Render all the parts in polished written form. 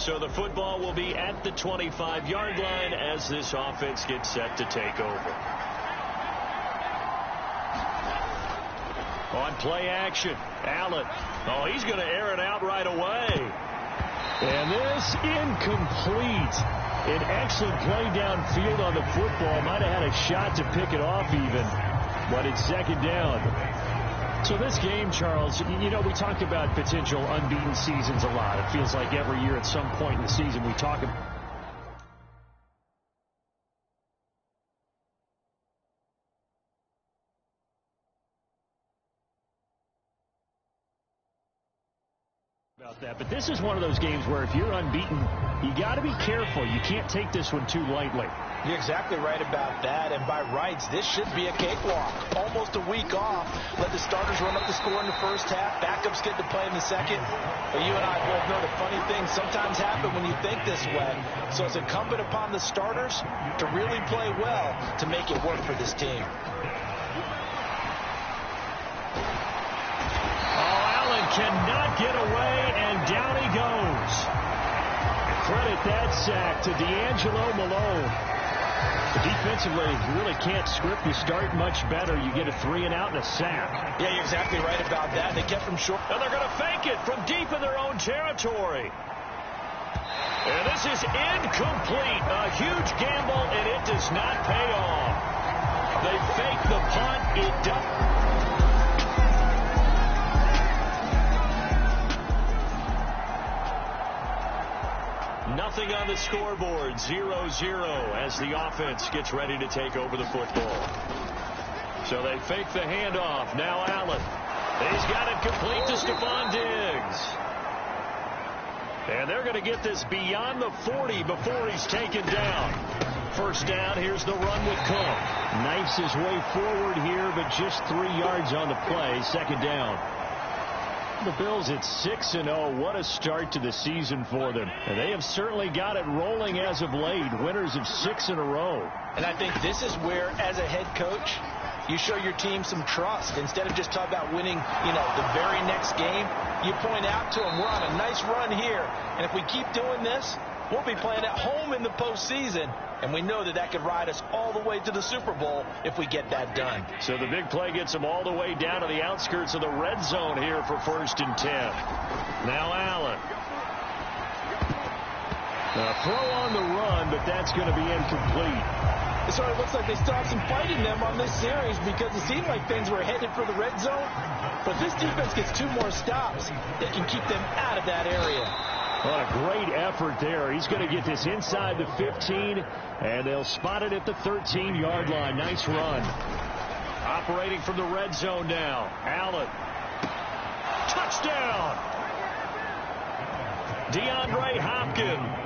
So the football will be at the 25-yard line as this offense gets set to take over. On play action, Allen. Oh, he's going to air it out right away. And this incomplete. An excellent play downfield on the football. Might have had a shot to pick it off even, but it's second down. So this game, Charles, you know, we talked about potential unbeaten seasons a lot. It feels like every year at some point in the season we talk about that. But this is one of those games where if you're unbeaten, you got to be careful. You can't take this one too lightly. You're exactly right about that, and by rights, this should be a cakewalk. Almost a week off. Let the starters run up the score in the first half. Backups get to play in the second. But you and I both know the funny things sometimes happen when you think this way. So it's incumbent upon the starters to really play well to make it work for this team. Cannot get away, and down he goes. Credit that sack to D'Angelo Malone. Defensively, you really can't script the start much better. You get a 3-and-out and a sack. Yeah, you're exactly right about that. They kept him short. And they're going to fake it from deep in their own territory. And this is incomplete. A huge gamble, and it does not pay off. They fake the punt. It does. Nothing on the scoreboard, 0-0 as the offense gets ready to take over the football. So they fake the handoff. Now Allen. He's got it complete to Stephon Diggs. And they're going to get this beyond the 40 before he's taken down. First down, here's the run with Cook. Knifes his way forward here, but just 3 yards on the play. Second down. The Bills at 6-0. What a start to the season for them. And they have certainly got it rolling as of late. Winners of 6 in a row. And I think this is where, as a head coach, you show your team some trust. Instead of just talking about winning, the very next game, you point out to them, we're on a nice run here. And if we keep doing this, we'll be playing at home in the postseason. And we know that could ride us all the way to the Super Bowl if we get that done. So the big play gets them all the way down to the outskirts of the red zone here for 1st and 10. Now Allen. Throw on the run, but that's going to be incomplete. It sort of looks like they still have some fight in them on this series because it seemed like things were headed for the red zone. But this defense gets 2 more stops. They can keep them out of that area. What a great effort there. He's going to get this inside the 15, and they'll spot it at the 13-yard line. Nice run. Operating from the red zone now. Allen. Touchdown. DeAndre Hopkins.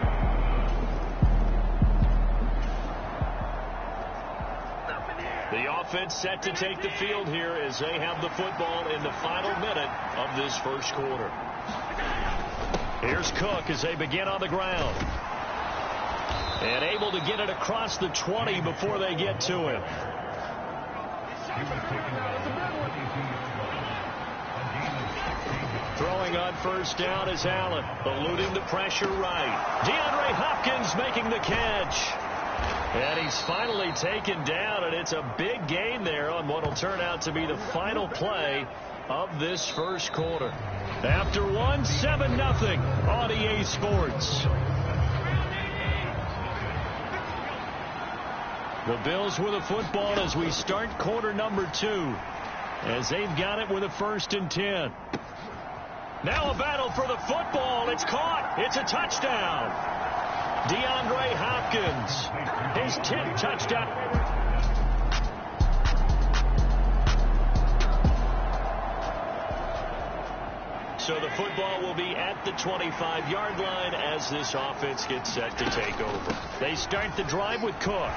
The offense set to take the field here as they have the football in the final minute of this first quarter. Here's Cook as they begin on the ground. And able to get it across the 20 before they get to him. Throwing on first down is Allen. Eluding the pressure right. DeAndre Hopkins making the catch. And he's finally taken down, and it's a big gain there on what will turn out to be the final play of this first quarter. After 7-0 on EA Sports. The Bills with a football as we start quarter number 2. As they've got it with a 1st and 10. Now a battle for the football. It's caught. It's a touchdown. DeAndre Hopkins, his 10th touchdown. So the football will be at the 25-yard line as this offense gets set to take over. They start the drive with Cook.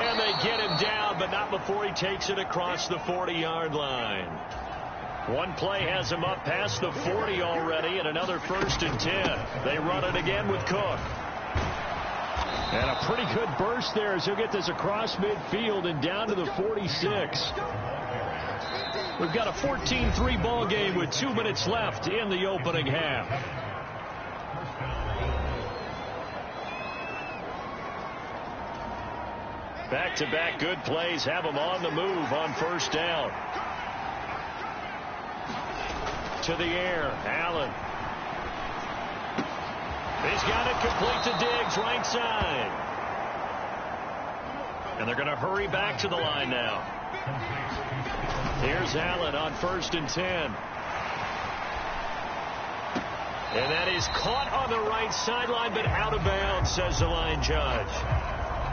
And they get him down, but not before he takes it across the 40-yard line. One play has him up past the 40 already, and another 1st and 10. They run it again with Cook. And a pretty good burst there as he'll get this across midfield and down to the 46. We've got a 14-3 ball game with 2 minutes left in the opening half. Back-to-back good plays have him on the move on first down. To the air, Allen. He's got it complete to Diggs, right side. And they're going to hurry back to the line now. Here's Allen on 1st and 10. And that is caught on the right sideline, but out of bounds, says the line judge.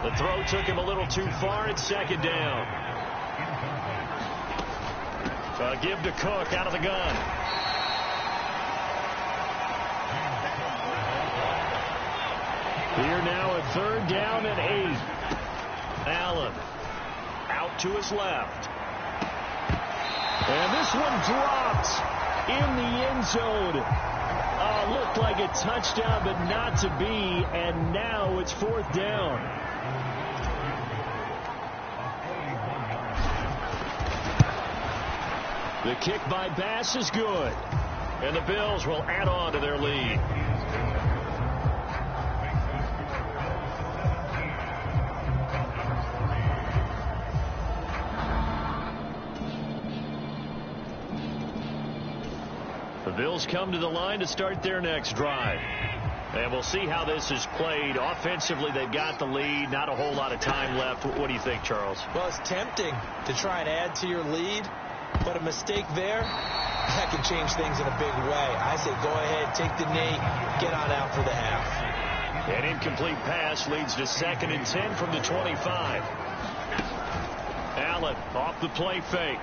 The throw took him a little too far at 2nd down. So a give to Cook out of the gun. Here now at 3rd down and 8. Allen out to his left. And this one dropped in the end zone. Looked like a touchdown, but not to be. And now it's 4th down. The kick by Bass is good. And the Bills will add on to their lead. The Bills come to the line to start their next drive. And we'll see how this is played. Offensively, they've got the lead. Not a whole lot of time left. What do you think, Charles? Well, it's tempting to try and add to your lead, but a mistake there, that can change things in a big way. I say go ahead, take the knee, get on out for the half. An incomplete pass leads to 2nd and 10 from the 25. Allen off the play fake.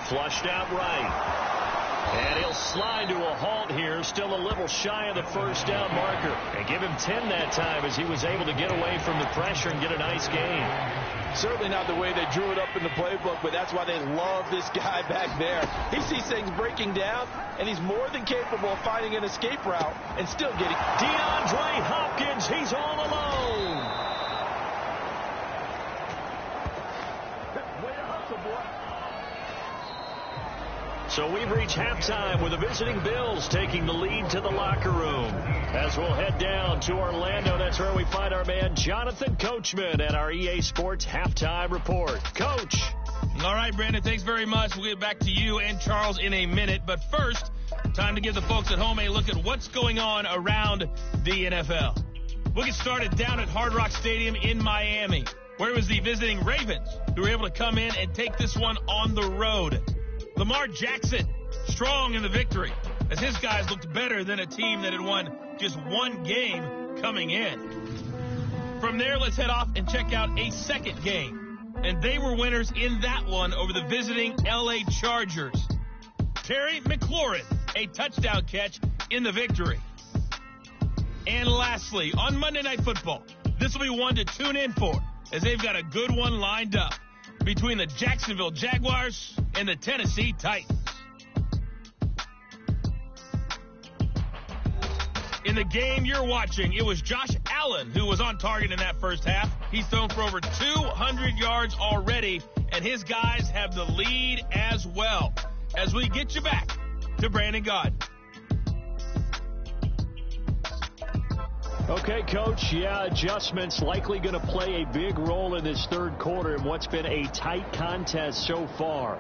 Flushed out right. And he'll slide to a halt here, still a little shy of the 1st down marker. And give him 10 that time as he was able to get away from the pressure and get a nice gain. Certainly not the way they drew it up in the playbook, but that's why they love this guy back there. He sees things breaking down, and he's more than capable of finding an escape route and still getting. DeAndre Hopkins, he's all alone. Way to hustle, boy. So we've reached halftime with the visiting Bills taking the lead to the locker room. As we'll head down to Orlando, that's where we find our man Jonathan Coachman at our EA Sports Halftime Report. Coach. All right, Brandon, thanks very much. We'll get back to you and Charles in a minute. But first, time to give the folks at home a look at what's going on around the NFL. We'll get started down at Hard Rock Stadium in Miami, where it was the visiting Ravens who were able to come in and take this one on the road. Lamar Jackson, strong in the victory, as his guys looked better than a team that had won just one game coming in. From there, let's head off and check out a second game. And they were winners in that one over the visiting L.A. Chargers. Terry McLaurin, a touchdown catch in the victory. And lastly, on Monday Night Football, this will be one to tune in for, as they've got a good one lined up between the Jacksonville Jaguars and the Tennessee Titans. In the game you're watching, it was Josh Allen who was on target in that first half. He's thrown for over 200 yards already, and his guys have the lead as well. As we get you back to Brandon Gaudin. Okay, Coach, adjustments likely going to play a big role in this third quarter in what's been a tight contest so far.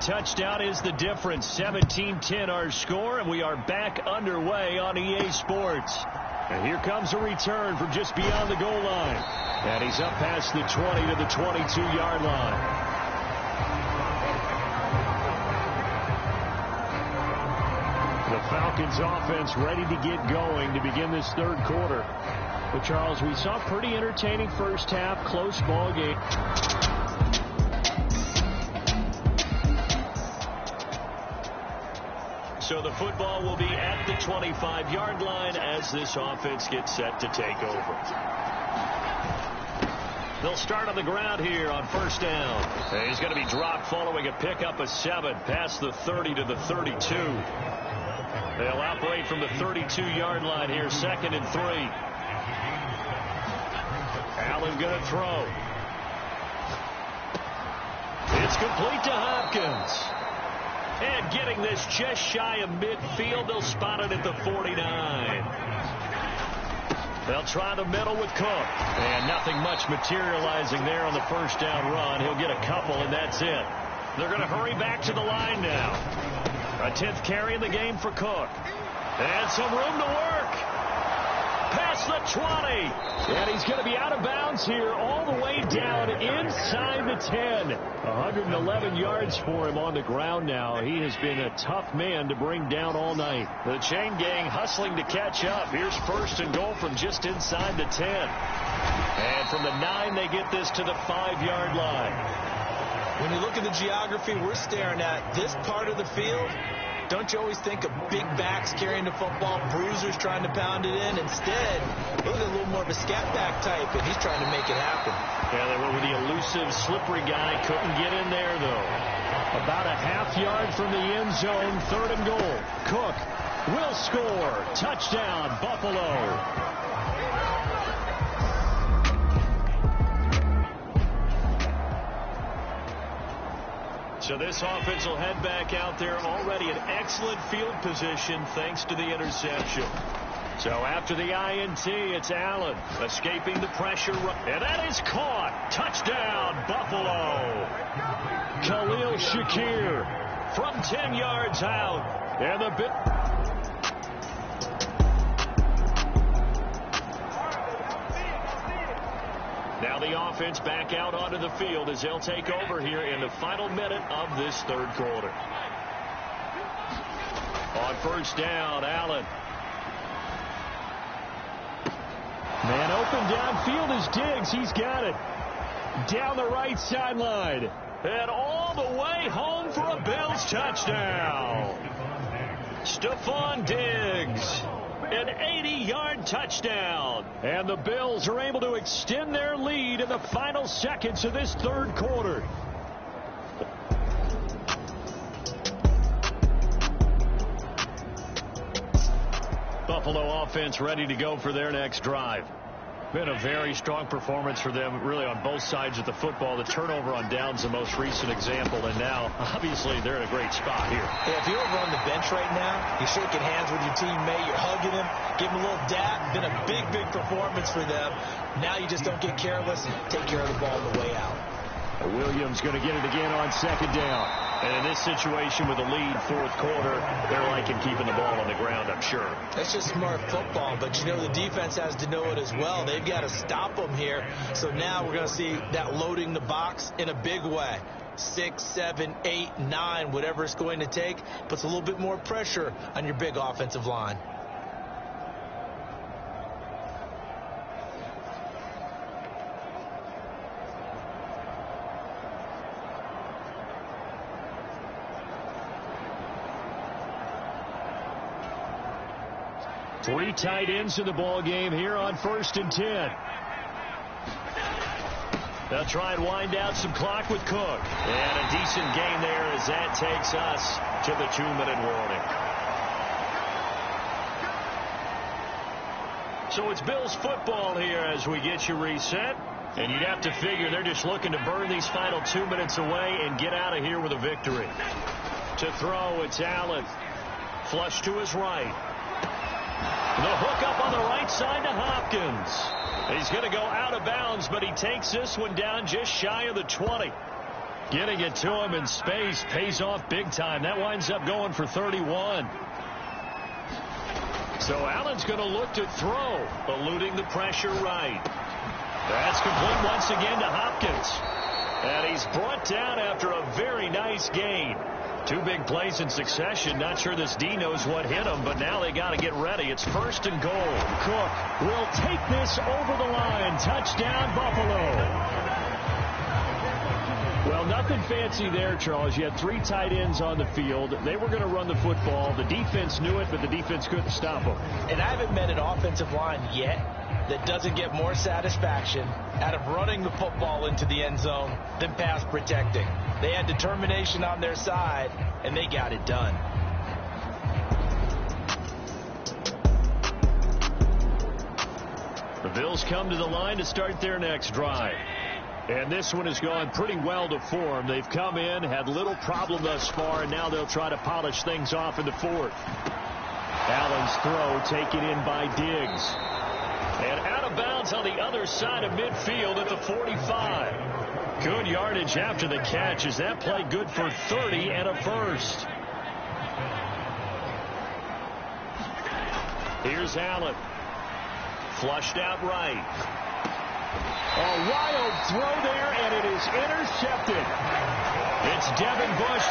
touchdown is the difference. 17-10 our score, and we are back underway on EA Sports. And here comes a return from just beyond the goal line. And he's up past the 20 to the 22-yard line. The Falcons offense ready to get going to begin this third quarter. But, Charles, we saw a pretty entertaining first half, close ball game. So the football will be at the 25-yard line as this offense gets set to take over. They'll start on the ground here on first down. He's going to be dropped following a pickup of 7 past the 30 to the 32. They'll operate from the 32-yard line here, 2nd and 3. Allen going to throw. It's complete to Hopkins. And getting this just shy of midfield, they'll spot it at the 49. They'll try the middle with Cook. And nothing much materializing there on the first down run. He'll get a couple, and that's it. They're going to hurry back to the line now. A 10th carry in the game for Cook. And some room to work. Past the 20. And he's going to be out of bounds here all the way down inside the 10. 111 yards for him on the ground now. He has been a tough man to bring down all night. The chain gang hustling to catch up. Here's 1st and goal from just inside the 10. And from the 9, they get this to the 5-yard line. When you look at the geography we're staring at, this part of the field, don't you always think of big backs carrying the football, bruisers trying to pound it in? Instead, look at a little more of a scat back type, and he's trying to make it happen. Yeah, they went with the elusive, slippery guy. Couldn't get in there, though. About a half-yard from the end zone, 3rd and goal. Cook will score. Touchdown, Buffalo. So this offense will head back out there, already in excellent field position thanks to the interception. So after the INT, it's Allen escaping the pressure. And that is caught. Touchdown, Buffalo. Khalil Shakir from 10 yards out. And the bit. Now the offense back out onto the field as they'll take over here in the final minute of this third quarter. On first down, Allen. Man open downfield is Diggs. He's got it. Down the right sideline. And all the way home for a Bills touchdown. Stephon Diggs. An 80-yard touchdown. And the Bills are able to extend their lead in the final seconds of this third quarter. Buffalo offense ready to go for their next drive. Been a very strong performance for them, really, on both sides of the football. The turnover on downs, the most recent example, and now, obviously, they're in a great spot here. Yeah, if you're over on the bench right now, you're shaking hands with your teammate, you're hugging him, give him a little dap. Been a big, big performance for them. Now you just don't get careless. Take care of the ball on the way out. Williams going to get it again on 2nd down. And in this situation with the lead, 4th quarter, they're liking keeping the ball on the ground, I'm sure. That's just smart football, but you know the defense has to know it as well. They've got to stop them here. So now we're going to see that loading the box in a big way. 6, 7, 8, 9, whatever it's going to take, puts a little bit more pressure on your big offensive line. Three tight ends in the ball game here on 1st and 10. They'll try and wind out some clock with Cook. And a decent gain there as that takes us to the 2-minute warning. So it's Bills football here as we get you reset. And you'd have to figure they're just looking to burn these final 2 minutes away and get out of here with a victory. To throw, it's Allen. Flush to his right. The hook up on the right side to Hopkins. He's going to go out of bounds, but he takes this one down just shy of the 20. Getting it to him in space pays off big time. That winds up going for 31. So Allen's going to look to throw, eluding the pressure right. That's complete once again to Hopkins. And he's brought down after a very nice gain. 2 big plays in succession. Not sure this D knows what hit him, but now they got to get ready. It's 1st and goal. Cook will take this over the line. Touchdown, Buffalo. Well, nothing fancy there, Charles. You had 3 tight ends on the field. They were going to run the football. The defense knew it, but the defense couldn't stop them. And I haven't met an offensive line yet that doesn't get more satisfaction out of running the football into the end zone than pass protecting. They had determination on their side, and they got it done. The Bills come to the line to start their next drive. And this one has gone pretty well to form. They've come in, had little problem thus far, and now they'll try to polish things off in the 4th. Allen's throw taken in by Diggs. And out of bounds on the other side of midfield at the 45. Good yardage after the catch. Is that play good for 30 and a first? Here's Allen. Flushed out right. A wild throw there, and it is intercepted. It's Devin Bush.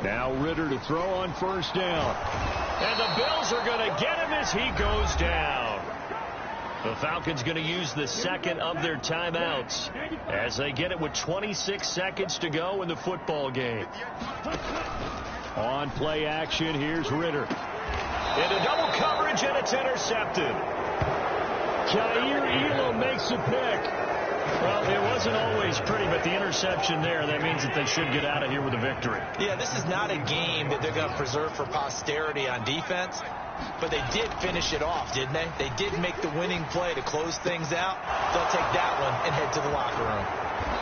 Now Ritter to throw on 1st down. And the Bills are going to get him as he goes down. The Falcons going to use the 2nd of their timeouts as they get it with 26 seconds to go in the football game. On play action, here's Ritter. Into double coverage, and it's intercepted. Kaiir Elam makes a pick. Well, it wasn't always pretty, but the interception there, that means that they should get out of here with a victory. Yeah, this is not a game that they're going to preserve for posterity on defense. But they did finish it off, didn't they? They did make the winning play to close things out. They'll take that one and head to the locker room.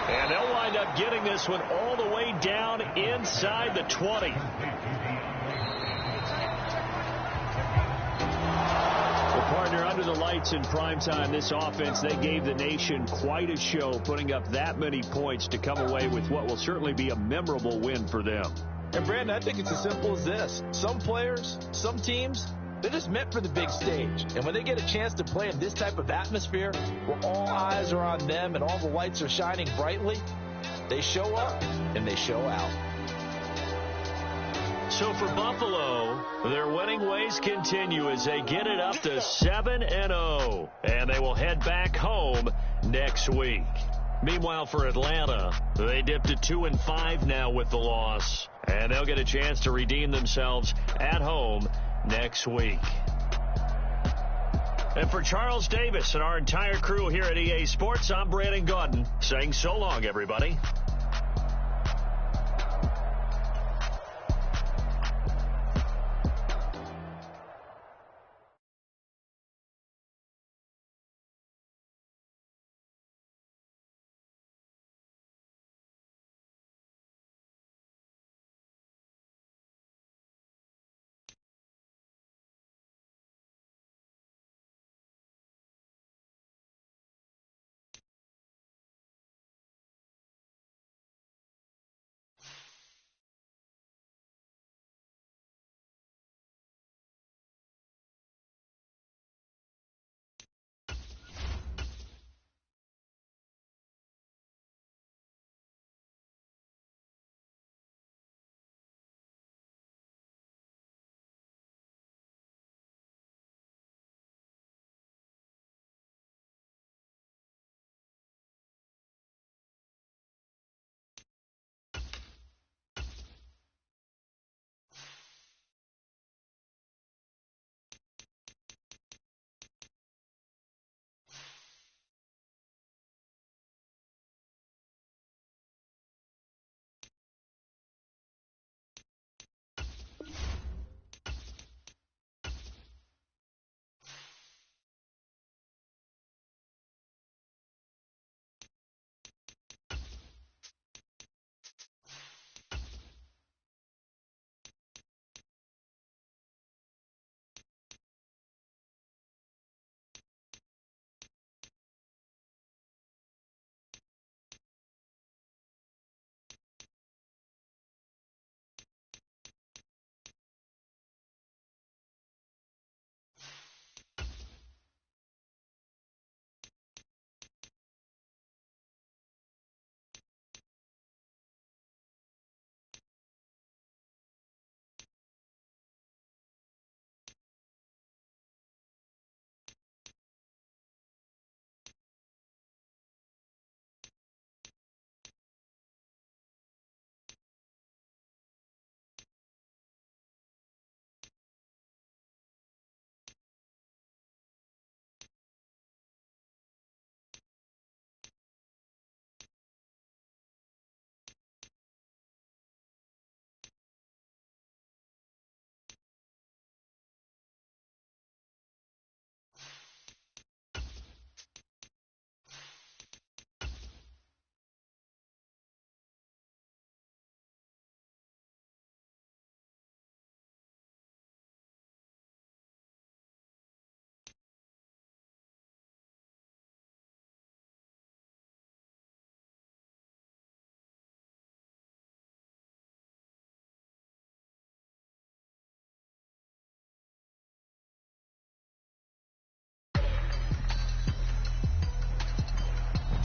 And they'll wind up getting this one all the way down inside the 20. Well, partner, under the lights in primetime, this offense, they gave the nation quite a show, putting up that many points to come away with what will certainly be a memorable win for them. And, Brandon, I think it's as simple as this. Some players, some teams, they're just meant for the big stage. And when they get a chance to play in this type of atmosphere where all eyes are on them and all the lights are shining brightly, they show up and they show out. So for Buffalo, their winning ways continue as they get it up to 7-0. And they will head back home next week. Meanwhile, for Atlanta, they dipped to 2-5 now with the loss. And they'll get a chance to redeem themselves at home next week. And for Charles Davis and our entire crew here at EA Sports, I'm Brandon Gaudin saying so long, everybody.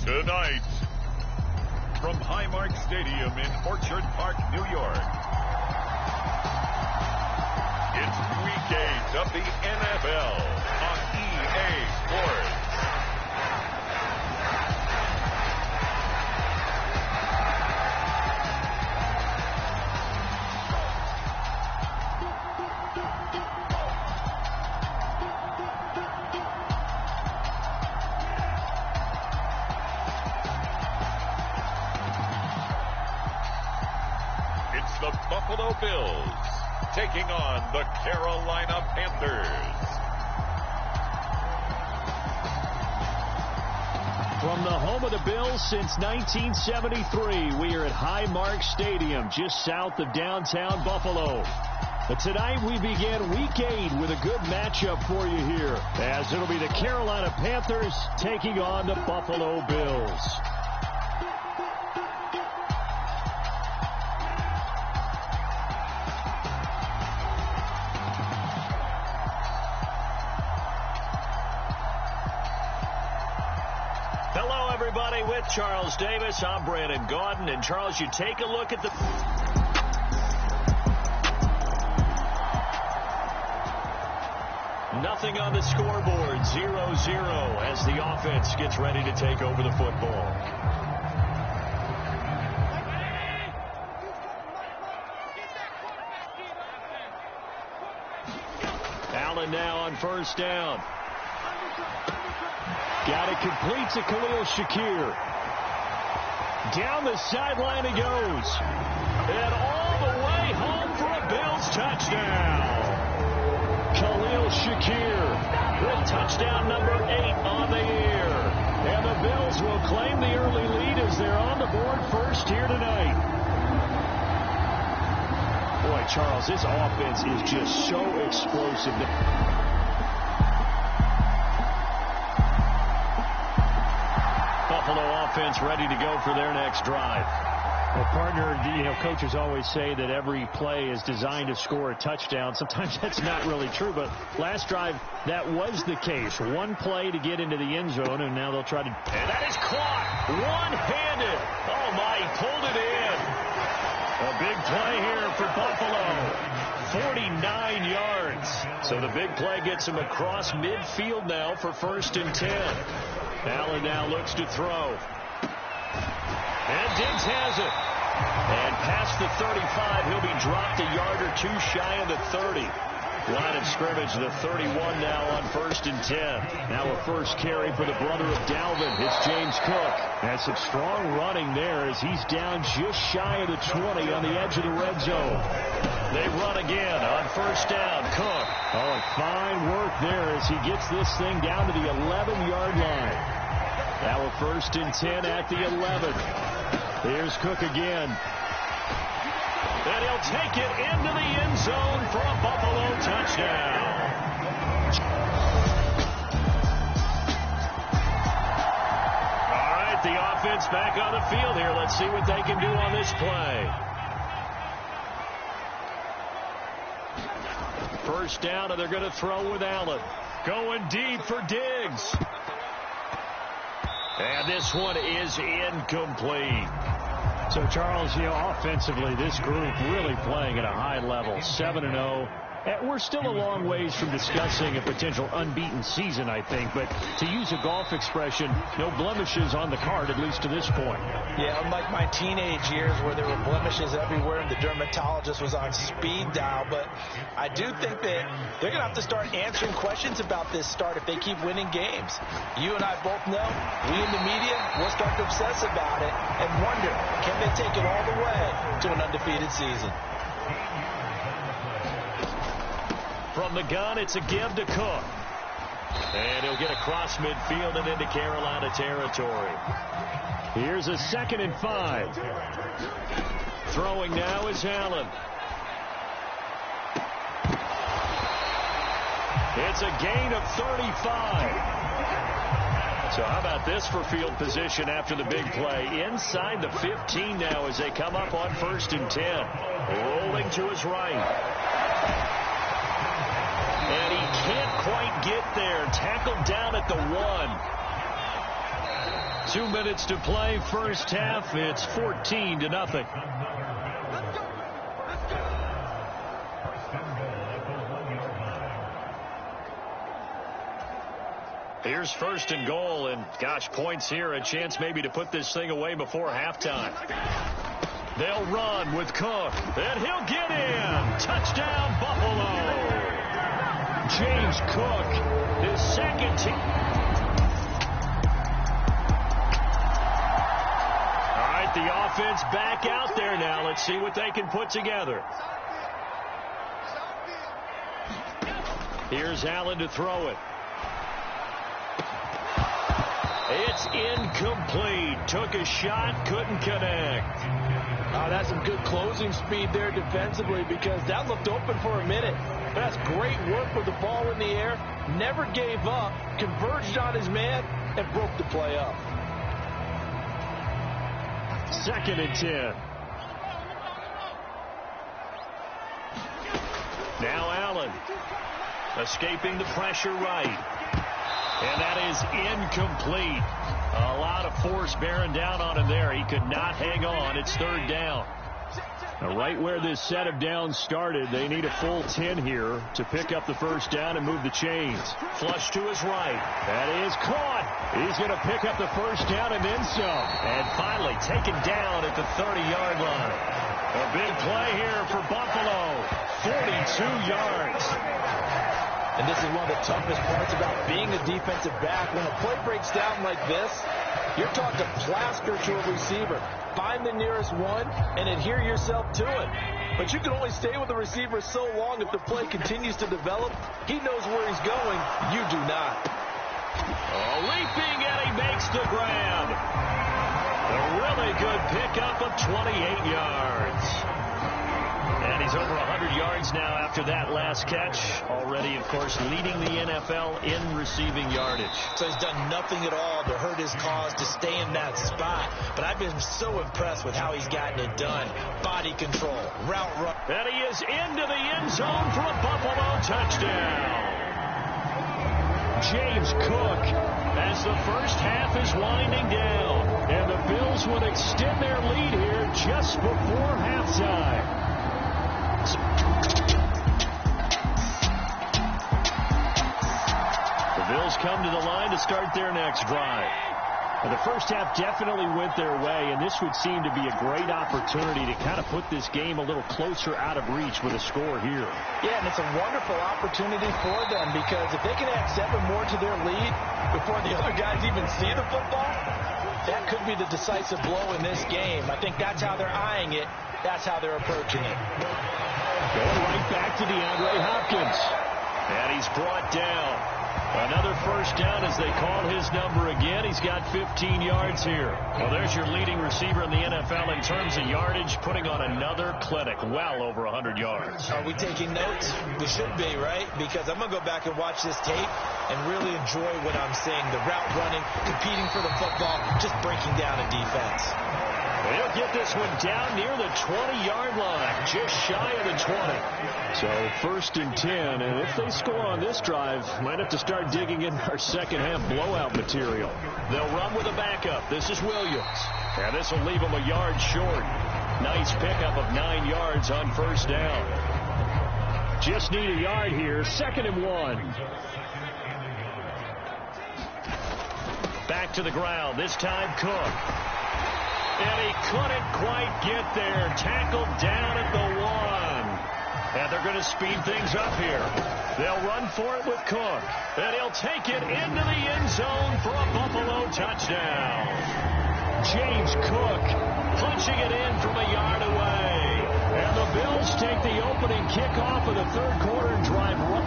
Tonight, from Highmark Stadium in Orchard Park, New York, it's Week 8 of the NFL on EA Sports. It's the Buffalo Bills taking on the Carolina Panthers. From the home of the Bills since 1973, we are at Highmark Stadium, just south of downtown Buffalo. But tonight we begin Week 8 with a good matchup for you here, as it'll be the Carolina Panthers taking on the Buffalo Bills. Hello, everybody. With Charles Davis, I'm Brandon Gaudin. And, Charles, you take a look at the... Nothing on the scoreboard, 0-0, as the offense gets ready to take over the football. Allen now on first down. Got it complete to Khalil Shakir. Down the sideline he goes. And all the way home for a Bills touchdown. Khalil Shakir with touchdown number 8 on the year. And the Bills will claim the early lead as they're on the board first here tonight. Boy, Charles, this offense is just so explosive. Buffalo offense ready to go for their next drive. Well, partner, coaches always say that every play is designed to score a touchdown. Sometimes that's not really true, but last drive, that was the case. One play to get into the end zone, and now they'll try to... And that is caught one-handed. Oh, my, he pulled it in. A big play here for Buffalo. 49 yards. So the big play gets him across midfield now for 1st and 10. Allen now looks to throw. And Diggs has it. And past the 35, he'll be dropped a yard or two shy of the 30. Line of scrimmage, the 31 now on 1st and 10. Now a first carry for the brother of Dalvin. It's James Cook. And some strong running there as he's down just shy of the 20 on the edge of the red zone. They run again on first down. Cook. Oh, fine work there as he gets this thing down to the 11-yard line. Now a 1st and 10 at the 11. Here's Cook again. And he'll take it into the end zone for a Buffalo touchdown. All right, the offense back on the field here. Let's see what they can do on this play. First down, and they're going to throw with Allen. Going deep for Diggs. And this one is incomplete. So, Charles, offensively, this group really playing at a high level, 7-0. We're still a long ways from discussing a potential unbeaten season, I think. But to use a golf expression, no blemishes on the card, at least to this point. Yeah, unlike my teenage years where there were blemishes everywhere and the dermatologist was on speed dial. But I do think that they're going to have to start answering questions about this start if they keep winning games. You and I both know, we in the media, we'll start to obsess about it and wonder, can they take it all the way to an undefeated season? From the gun, it's a give to Cook. And he'll get across midfield and into Carolina territory. Here's a 2nd and 5. Throwing now is Allen. It's a gain of 35. So how about this for field position after the big play? Inside the 15 now as they come up on 1st and 10. Rolling to his right. And he can't quite get there. Tackled down at the 1. 2 minutes to play first half. It's 14-0. Here's first and goal, and gosh, points here, a chance maybe to put this thing away before halftime. They'll run with Cook, and he'll get in. Touchdown, Buffalo. James Cook, his second team. All right, the offense back out there now. Let's see what they can put together. Here's Allen to throw it. It's incomplete. Took a shot, couldn't connect. Oh, that's some good closing speed there defensively, because that looked open for a minute. That's great work with the ball in the air. Never gave up, converged on his man, and broke the play up. 2nd and 10. Now Allen escaping the pressure right. And that is incomplete. A lot of force bearing down on him there. He could not hang on. It's 3rd down. Now, right where this set of downs started, they need a full 10 here to pick up the first down and move the chains. Flush to his right. That is caught. He's going to pick up the first down and then some. And finally taken down at the 30-yard line. A big play here for Buffalo. 42 yards. And this is one of the toughest parts about being a defensive back. When a play breaks down like this, you're taught to plaster to a receiver. Find the nearest one and adhere yourself to it. But you can only stay with the receiver so long if the play continues to develop. He knows where he's going. You do not. Oh, leaping, and he makes the grab. A really good pickup of 28 yards. And he's over 100 yards now after that last catch. Already, of course, leading the NFL in receiving yardage. So he's done nothing at all to hurt his cause to stay in that spot. But I've been so impressed with how he's gotten it done. Body control, route run. And he is into the end zone for a Buffalo touchdown. James Cook, as the first half is winding down. And the Bills would extend their lead here just before halftime. The Bills come to the line to start their next drive. And the first half definitely went their way, and this would seem to be a great opportunity to kind of put this game a little closer out of reach with a score here. Yeah, and it's a wonderful opportunity for them, because if they can add 7 more to their lead before the other guys even see the football, that could be the decisive blow in this game. I think that's how they're eyeing it. That's how they're approaching it. Going right back to DeAndre Hopkins. And he's brought down. Another first down as they call his number again. He's got 15 yards here. Well, there's your leading receiver in the NFL in terms of yardage, putting on another clinic, well over 100 yards. Are we taking notes? We should be, right? Because I'm going to go back and watch this tape and really enjoy what I'm seeing. The route running, competing for the football, just breaking down a defense. They'll get this one down near the 20-yard line, just shy of the 20. So 1st and 10, and if they score on this drive, might have to start digging in our second half blowout material. They'll run with a backup. This is Williams. And this will leave them a yard short. Nice pickup of 9 yards on first down. Just need a yard here, 2nd and 1. Back to the ground, this time Cook. And he couldn't quite get there. Tackled down at the 1. And they're going to speed things up here. They'll run for it with Cook. And he'll take it into the end zone for a Buffalo touchdown. James Cook punching it in from a yard away. And the Bills take the opening kickoff of the 3rd quarter and drive right.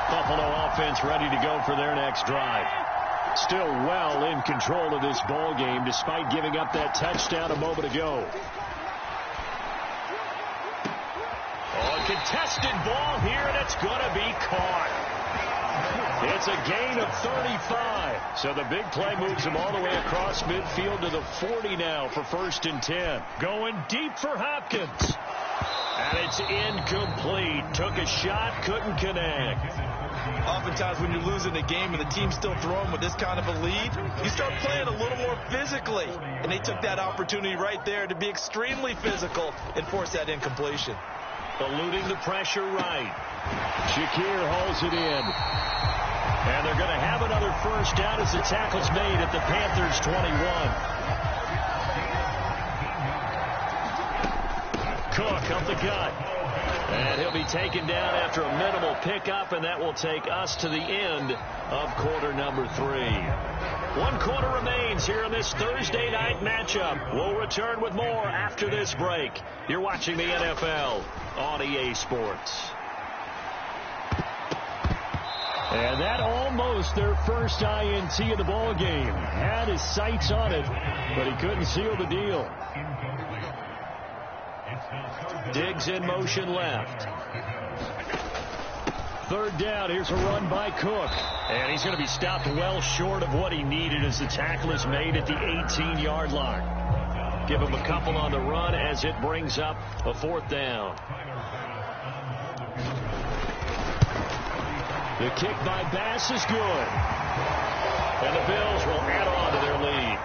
Buffalo offense ready to go for their next drive. Still well in control of this ball game despite giving up that touchdown a moment ago. Oh, a contested ball here, and it's going to be caught. It's a gain of 35. So the big play moves him all the way across midfield to the 40 now for 1st and 10. Going deep for Hopkins. And it's incomplete. Took a shot, couldn't connect. Oftentimes when you're losing a game and the team's still throwing with this kind of a lead, you start playing a little more physically. And they took that opportunity right there to be extremely physical and force that incompletion. Eluding the pressure right. Shakir holds it in. And they're going to have another first down as the tackle's made at the Panthers' 21. Cook up the gut. And he'll be taken down after a minimal pickup, and that will take us to the end of quarter number 3. 1 quarter remains here in this Thursday night matchup. We'll return with more after this break. You're watching the NFL on EA Sports. And that almost their first INT of the ball game. Had his sights on it, but he couldn't seal the deal. Diggs in motion left. 3rd down. Here's a run by Cook. And he's going to be stopped well short of what he needed as the tackle is made at the 18-yard line. Give him a couple on the run as it brings up a 4th down. The kick by Bass is good. And the Bills will add on to their lead.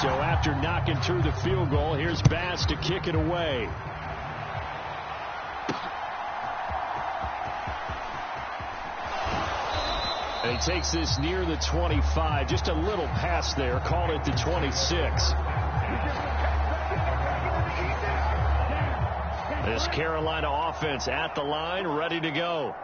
So after knocking through the field goal, here's Bass to kick it away. And he takes this near the 25. Just a little pass there. Call it the 26. This Carolina offense at the line, ready to go.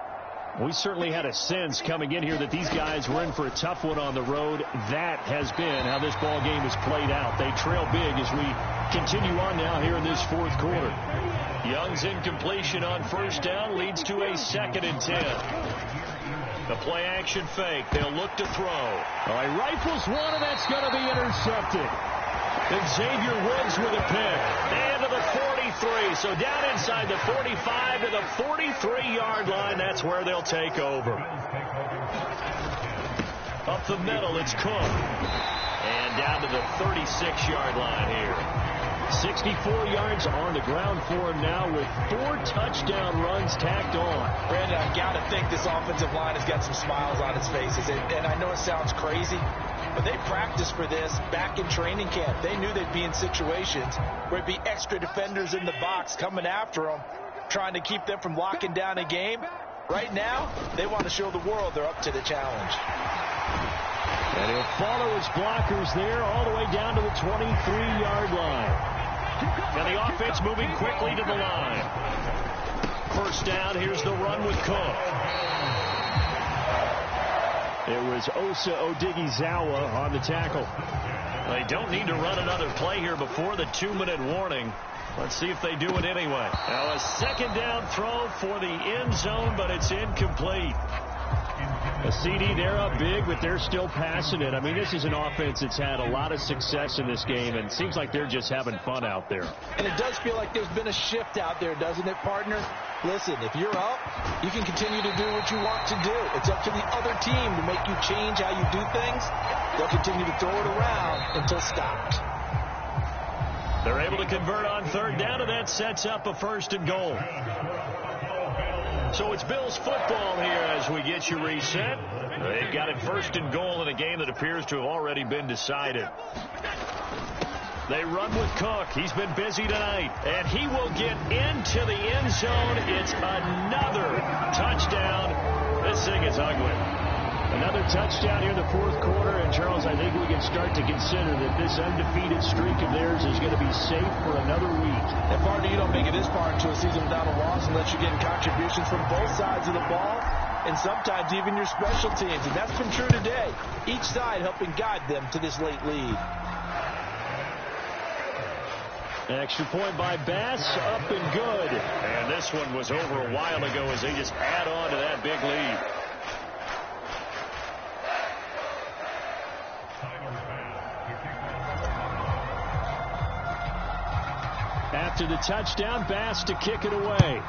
We certainly had a sense coming in here that these guys were in for a tough one on the road. That has been how this ball game has played out. They trail big as we continue on now here in this 4th quarter. Young's incompletion on 1st down leads to a 2nd and 10. The play action fake. They'll look to throw. All right, rifles one, and that's going to be intercepted. Xavier Woods with a pick. And to the 43. So down inside the 45 to the 43-yard line. That's where they'll take over. Up the middle, it's Cook. And down to the 36-yard line here. 64 yards on the ground for him now with 4 touchdown runs tacked on. Brandon, I've got to think this offensive line has got some smiles on its faces. And I know it sounds crazy, but they practiced for this back in training camp. They knew they'd be in situations where it'd be extra defenders in the box coming after them, trying to keep them from locking down a game. Right now, they want to show the world they're up to the challenge. And he'll follow his blockers there all the way down to the 23-yard line. And the offense moving quickly to the line. 1st down, here's the run with Cook. It was Osa Odighizuwa on the tackle. They don't need to run another play here before the 2-minute warning. Let's see if they do it anyway. Now a 2nd down throw for the end zone, but it's incomplete. A CD, they're up big, but they're still passing it. I mean, this is an offense that's had a lot of success in this game, and it seems like they're just having fun out there. And it does feel like there's been a shift out there, doesn't it, partner? Listen, if you're up, you can continue to do what you want to do. It's up to the other team to make you change how you do things. They'll continue to throw it around until stopped. They're able to convert on 3rd down, and that sets up a 1st and goal. So it's Bills football here as we get you reset. They've got it 1st and goal in a game that appears to have already been decided. They run with Cook. He's been busy tonight. And he will get into the end zone. It's another touchdown. This thing is ugly. Another touchdown here in the 4th quarter. And, Charles, I think we can start to consider that this undefeated streak of theirs is going to be safe for another week. And, partner, you don't make it this far into a season without a loss unless you're getting contributions from both sides of the ball and sometimes even your special teams. And that's been true today. Each side helping guide them to this late lead. An extra point by Bass, up and good. And this one was over a while ago as they just add on to that big lead. After the touchdown, Bass to kick it away.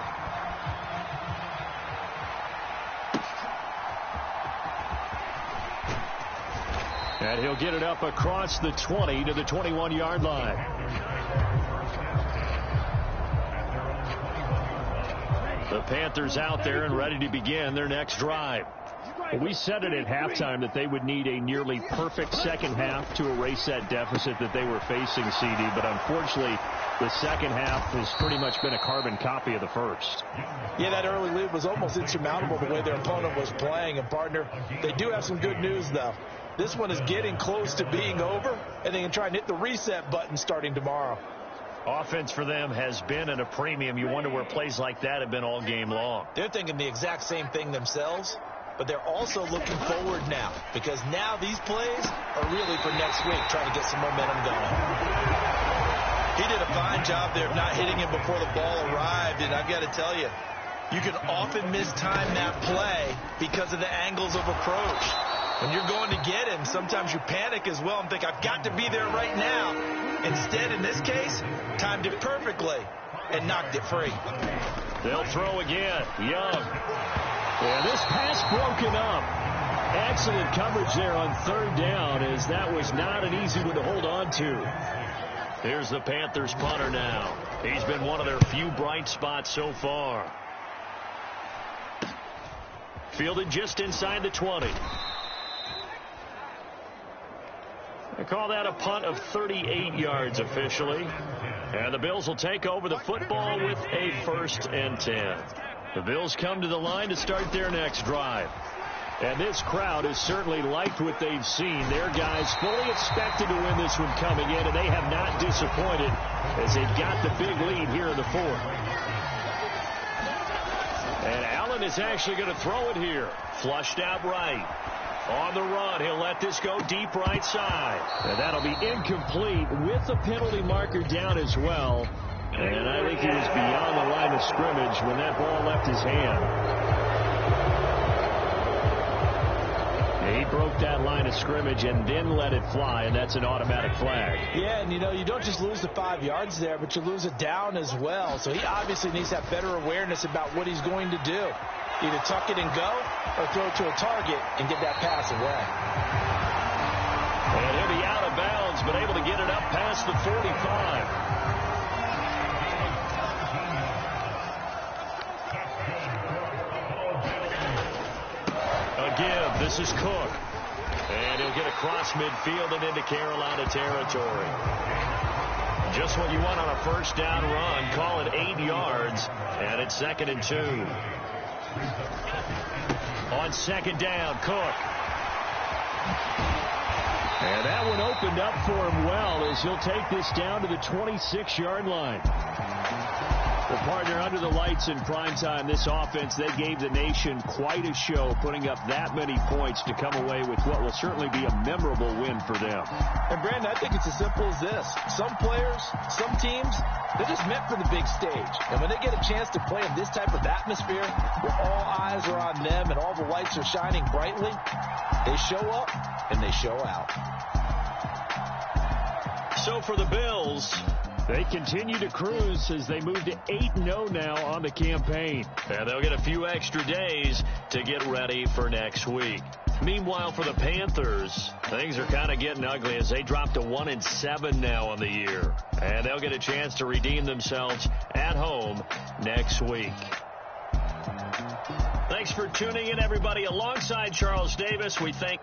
And he'll get it up across the 20 to the 21-yard line. The Panthers out there and ready to begin their next drive. We said it at halftime that they would need a nearly perfect second half to erase that deficit that they were facing, CD. But unfortunately, the second half has pretty much been a carbon copy of the first. Yeah, that early lead was almost insurmountable the way their opponent was playing. And, partner, they do have some good news, though. This one is getting close to being over, and they can try and hit the reset button starting tomorrow. Offense for them has been at a premium. You wonder where plays like that have been all game long. They're thinking the exact same thing themselves, but they're also looking forward now, because now these plays are really for next week, trying to get some momentum going. He did a fine job there of not hitting him before the ball arrived, and I've got to tell you, you can often mistime that play because of the angles of approach. When you're going to get him, sometimes you panic as well and think, I've got to be there right now. Instead, in this case, timed it perfectly and knocked it free. They'll throw again. Young. And this pass broken up. Excellent coverage there on third down, as that was not an easy one to hold on to. Here's the Panthers punter now. He's been one of their few bright spots so far. Fielded just inside the 20. They call that a punt of 38 yards officially. And the Bills will take over the football with a 1st and 10. The Bills come to the line to start their next drive. And this crowd has certainly liked what they've seen. Their guys fully expected to win this one coming in, and they have not disappointed as they've got the big lead here in the 4th. And Allen is actually going to throw it here. Flushed out right. On the run, he'll let this go deep right side. And that'll be incomplete with the penalty marker down as well. And I think he was beyond the line of scrimmage when that ball left his hand. He broke that line of scrimmage and then let it fly, and that's an automatic flag. Yeah, and you don't just lose the 5 yards there, but you lose it down as well. So he obviously needs to have better awareness about what he's going to do. Either tuck it and go or throw it to a target and get that pass away. And he'll be out of bounds, but able to get it up past the 45. Again, this is Cook. And he'll get across midfield and into Carolina territory. Just what you want on a first down run. Call it 8 yards. And it's 2nd and 2. On 2nd down, Cook. And that one opened up for him well as he'll take this down to the 26-yard line. Well, partner, under the lights in primetime, this offense, they gave the nation quite a show, putting up that many points to come away with what will certainly be a memorable win for them. And, Brandon, I think it's as simple as this. Some players, some teams, they're just meant for the big stage. And when they get a chance to play in this type of atmosphere where all eyes are on them and all the lights are shining brightly, they show up and they show out. So for the Bills, they continue to cruise as they move to 8-0 now on the campaign. And they'll get a few extra days to get ready for next week. Meanwhile, for the Panthers, things are kind of getting ugly as they drop to 1-7 now on the year. And they'll get a chance to redeem themselves at home next week. Thanks for tuning in, everybody. Alongside Charles Davis, we thank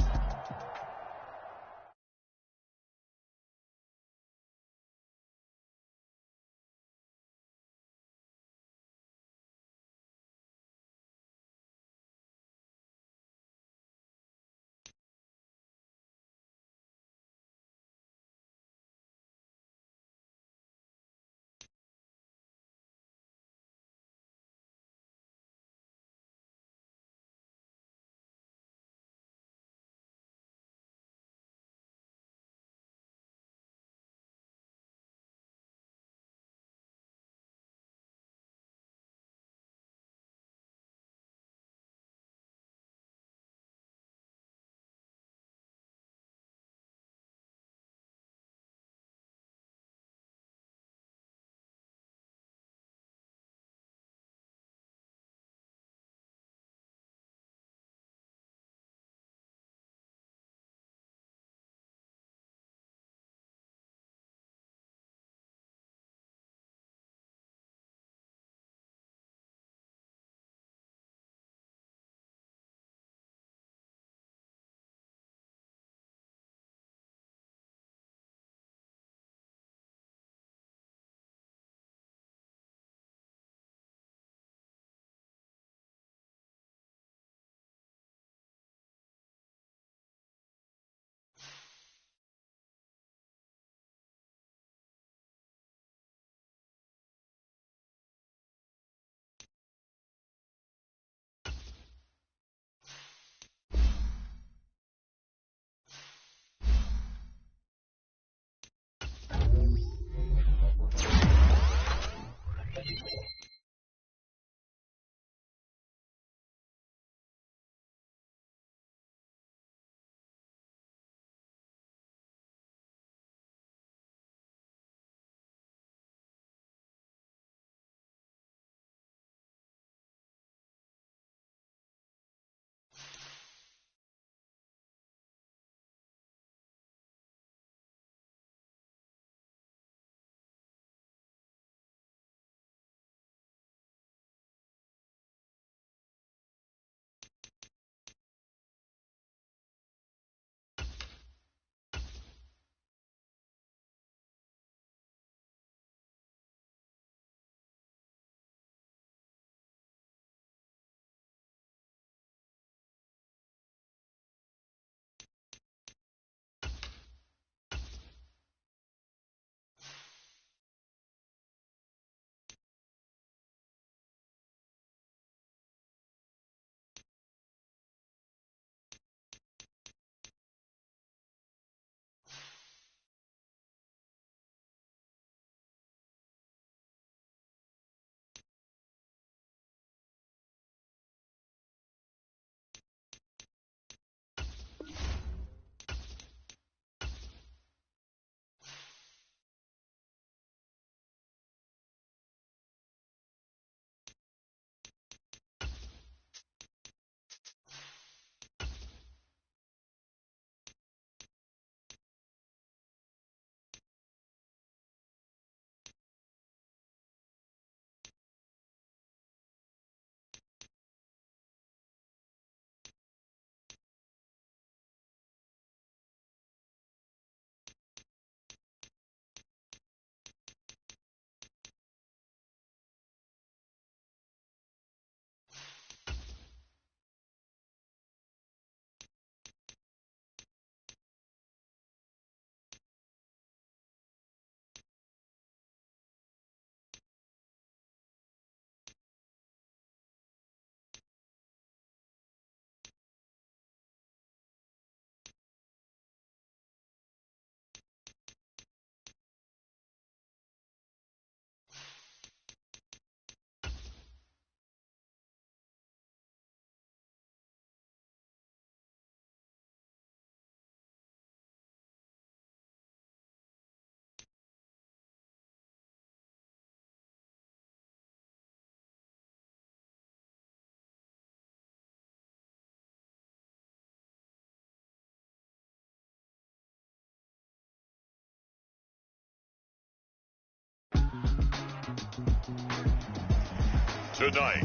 tonight.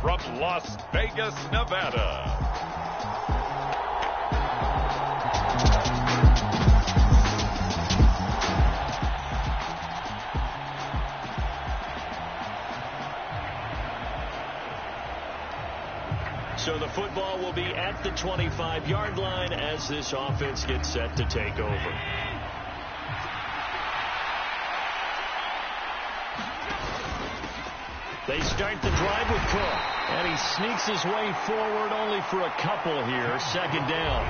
From Las Vegas, Nevada. So the football will be at the 25-yard line as this offense gets set to take over. They start the drive with Cook, and he sneaks his way forward only for a couple here. Second down.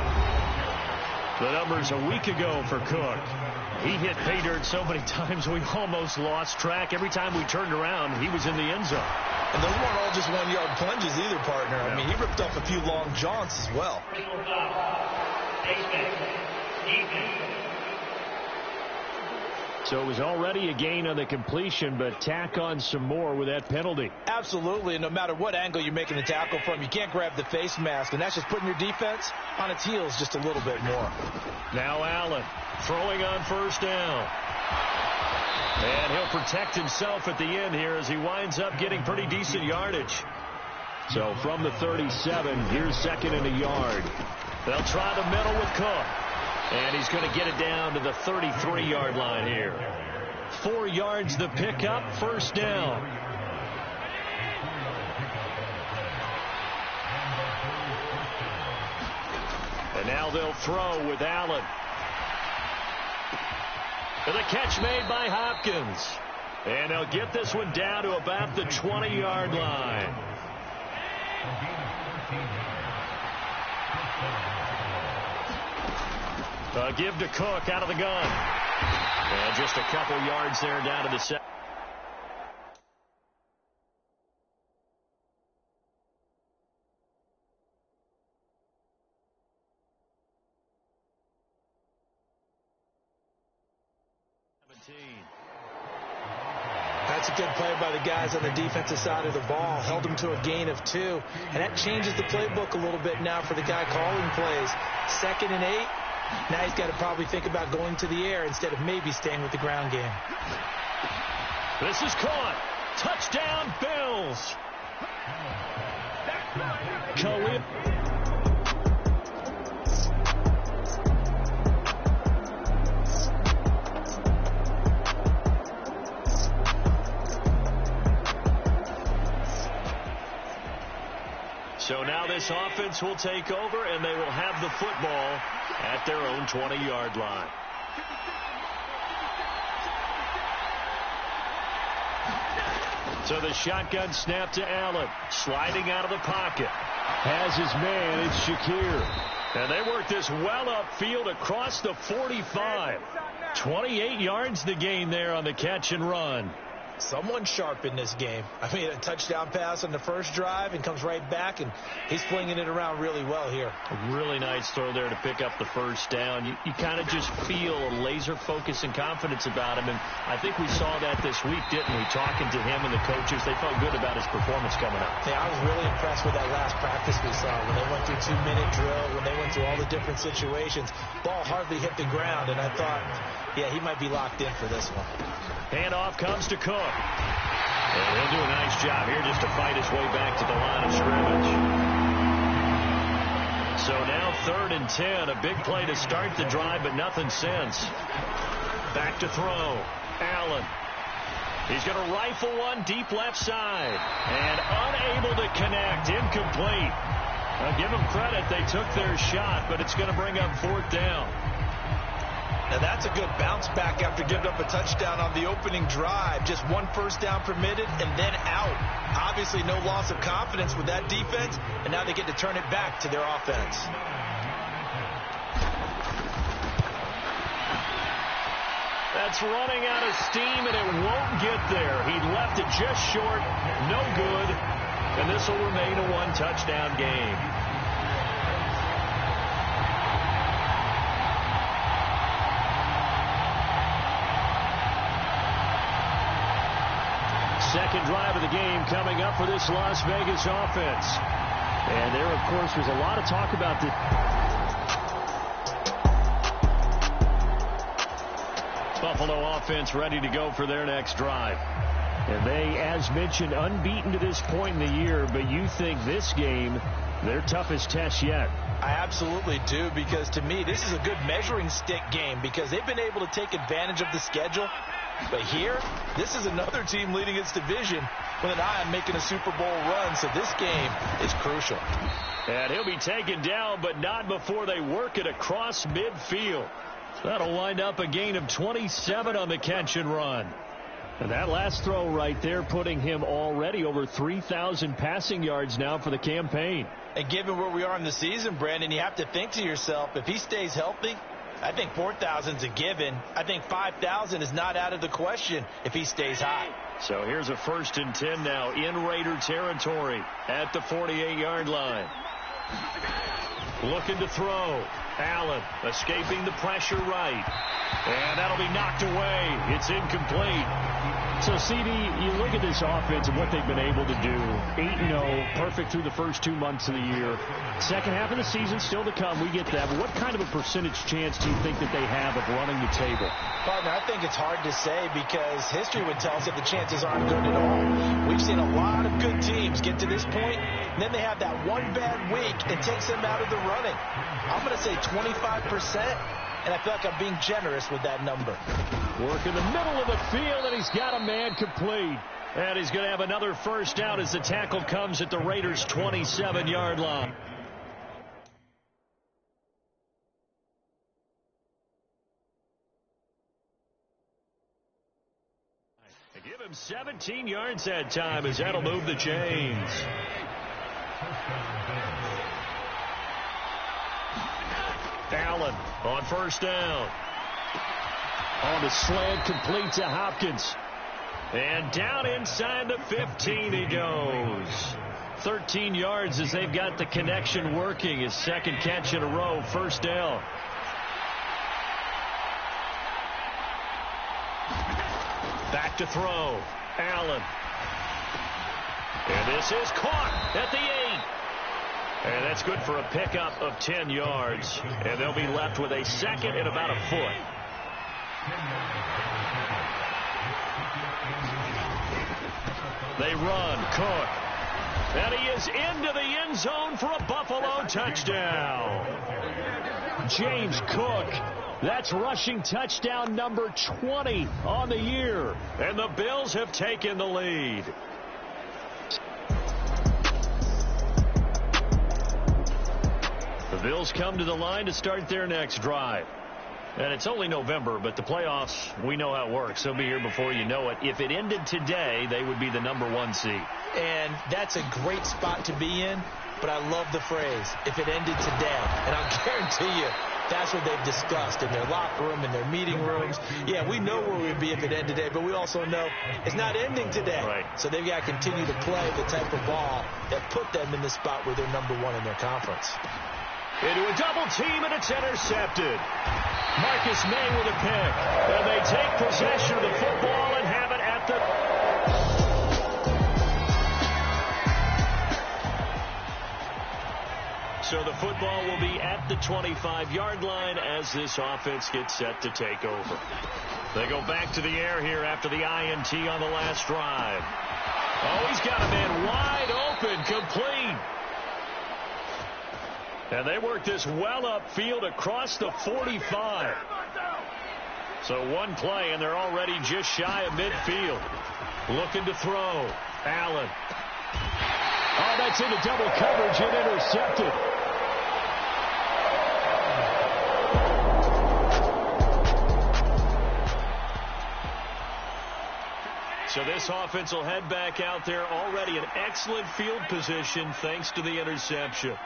The numbers a week ago for Cook. He hit pay dirt so many times we almost lost track. Every time we turned around, he was in the end zone. And those weren't all just one-yard plunges either, partner. I mean, he ripped off a few long jaunts as well. So it was already a gain on the completion, but tack on some more with that penalty. Absolutely, and no matter what angle you're making the tackle from, you can't grab the face mask, and that's just putting your defense on its heels just a little bit more. Now Allen throwing on first down. And he'll protect himself at the end here as he winds up getting pretty decent yardage. So from the 37, here's second and a yard. They'll try the middle with Cook. And he's going to get it down to the 33-yard line here. 4 yards the pickup, first down. And now they'll throw with Allen. And the catch made by Hopkins. And they'll get this one down to about the 20-yard line. Give to Cook out of the gun. And just a couple yards there down to the second. That's a good play by the guys on the defensive side of the ball. Held them to a gain of 2. And that changes the playbook a little bit now for the guy calling plays. 2nd and 8. Now he's got to probably think about going to the air instead of maybe staying with the ground game. This is caught. Touchdown, Bills. Khalil. So now this offense will take over, and they will have the football at their own 20-yard line. So the shotgun snap to Allen. Sliding out of the pocket. Has his man. It's Shakir. And they work this well upfield across the 45. 28 yards the gain there on the catch and run. Someone sharp in this game. I mean, a touchdown pass on the first drive and comes right back, and he's flinging it around really well here. A really nice throw there to pick up the first down. You kind of just feel a laser focus and confidence about him, and I think we saw that this week, didn't we? Talking to him and the coaches, they felt good about his performance coming up. Yeah, I was really impressed with that last practice we saw when they went through 2-minute drill, when they went through all the different situations. Ball hardly hit the ground, and I thought, yeah, he might be locked in for this one. Handoff comes to Cook. And he'll do a nice job here just to fight his way back to the line of scrimmage. So now 3rd and 10. A big play to start the drive, but nothing since. Back to throw. Allen. He's going to rifle one deep left side. And unable to connect. Incomplete. I'll give them credit. They took their shot, but it's going to bring up 4th down. Now that's a good bounce back after giving up a touchdown on the opening drive. Just 1 first down permitted and then out. Obviously no loss of confidence with that defense, and now they get to turn it back to their offense. That's running out of steam, and it won't get there. He left it just short. No good. And this will remain a 1-touchdown game. Second drive of the game coming up for this Las Vegas offense. And there, of course, was a lot of talk about this. Buffalo offense ready to go for their next drive. And they, as mentioned, unbeaten to this point in the year, but you think this game, their toughest test yet. I absolutely do, because to me, this is a good measuring stick game because they've been able to take advantage of the schedule. But here, this is another team leading its division with an eye on making a Super Bowl run, so this game is crucial. And he'll be taken down, but not before they work it across midfield. That'll wind up a gain of 27 on the catch and run. And that last throw right there putting him already over 3,000 passing yards now for the campaign. And given where we are in the season, Brandon, you have to think to yourself, if he stays healthy, I think 4,000 is a given. I think 5,000 is not out of the question if he stays high. So here's a 1st and 10 now in Raider territory at the 48-yard line. Looking to throw. Allen escaping the pressure right. And that'll be knocked away. It's incomplete. So, CD, you look at this offense and what they've been able to do. 8-0, perfect through the first 2 months of the year. Second half of the season still to come. We get that. But what kind of a percentage chance do you think that they have of running the table? Partner, I think it's hard to say because history would tell us that the chances aren't good at all. We've seen a lot of good teams get to this point, and then they have that one bad week and takes them out of the running. I'm going to say 25%. And I feel like I'm being generous with that number. Work in the middle of the field, and he's got a man complete. And he's going to have another first down as the tackle comes at the Raiders' 27-yard line. Give him 17 yards that time as that'll move the chains. Allen on first down. On the slant, complete to Hopkins. And down inside the 15 he goes. 13 yards as they've got the connection working. His second catch in a row, first down. Back to throw. Allen. And this is caught at the 8. And that's good for a pickup of 10 yards. And they'll be left with a second and about a foot. They run. Cook. And he is into the end zone for a Buffalo touchdown. James Cook. That's rushing touchdown number 20 on the year. And the Bills have taken the lead. The Bills come to the line to start their next drive. And it's only November, but the playoffs, we know how it works. They'll be here before you know it. If it ended today, they would be the number 1 seed. And that's a great spot to be in, but I love the phrase, if it ended today. And I'll guarantee you, that's what they've discussed in their locker room, in their meeting rooms. Yeah, we know where we'd be if it ended today, but we also know it's not ending today. Right. So they've got to continue to play the type of ball that put them in the spot where they're number 1 in their conference. Into a double team, and it's intercepted. Marcus May with a pick. And they take possession of the football and have it at the... So the football will be at the 25-yard line as this offense gets set to take over. They go back to the air here after the INT on the last drive. Oh, he's got a man wide open, complete. And they work this well upfield across the 45. So one play, and they're already just shy of midfield. Looking to throw. Allen. Oh, that's into double coverage and intercepted. So this offense will head back out there, already in excellent field position thanks to the interception.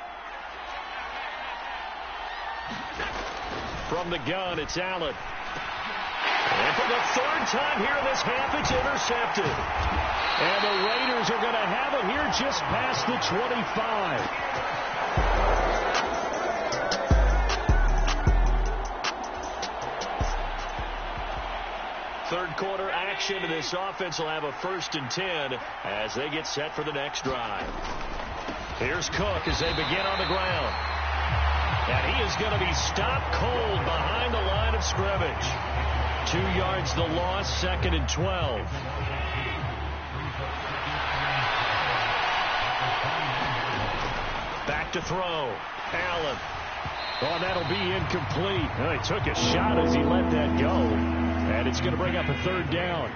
From the gun, it's Allen. And for the third time here in this half, it's intercepted. And the Raiders are going to have it here just past the 25. Third quarter action, and this offense will have a 1st and 10 as they get set for the next drive. Here's Cook as they begin on the ground. And he is going to be stopped cold behind the line of scrimmage. 2 yards the loss, 2nd and 12. look to throw. Allen. Oh, that'll be incomplete. Well, he took a shot as he let that go. And it's going to bring up a third down.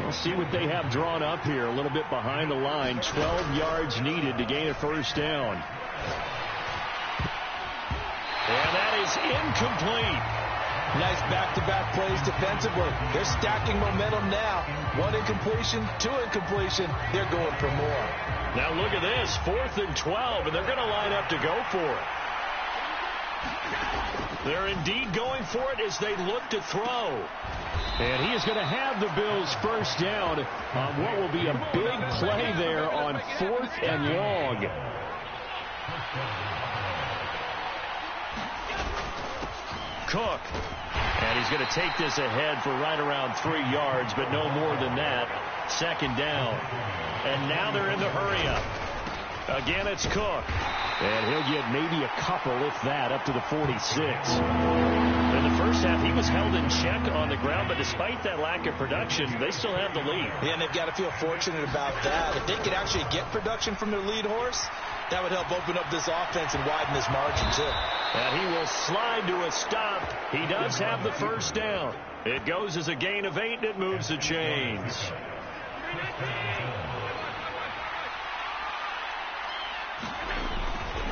We'll see what they have drawn up here. A little bit behind the line. 12 yards needed to gain a first down. And that is incomplete. Nice back-to-back plays defensively. They're stacking momentum now. 1 incompletion, 2 incompletion. They're going for more. Now look at this. 4th and 12, and they're going to line up to go for it. They're indeed going for it as they look to throw. And he is going to have the Bills first down on what will be a big play there on 4th and long. Cook. And he's going to take this ahead for right around 3 yards, but no more than that. 2nd down. And now they're in the hurry-up. Again, it's Cook. And he'll get maybe a couple, if that, up to the 46. In the first half, he was held in check on the ground, but despite that lack of production, they still have the lead. Yeah, and they've got to feel fortunate about that. If they could actually get production from their lead horse, that would help open up this offense and widen this margin, too. And he will slide to a stop. He does have the first down. It goes as a gain of 8, and it moves the chains.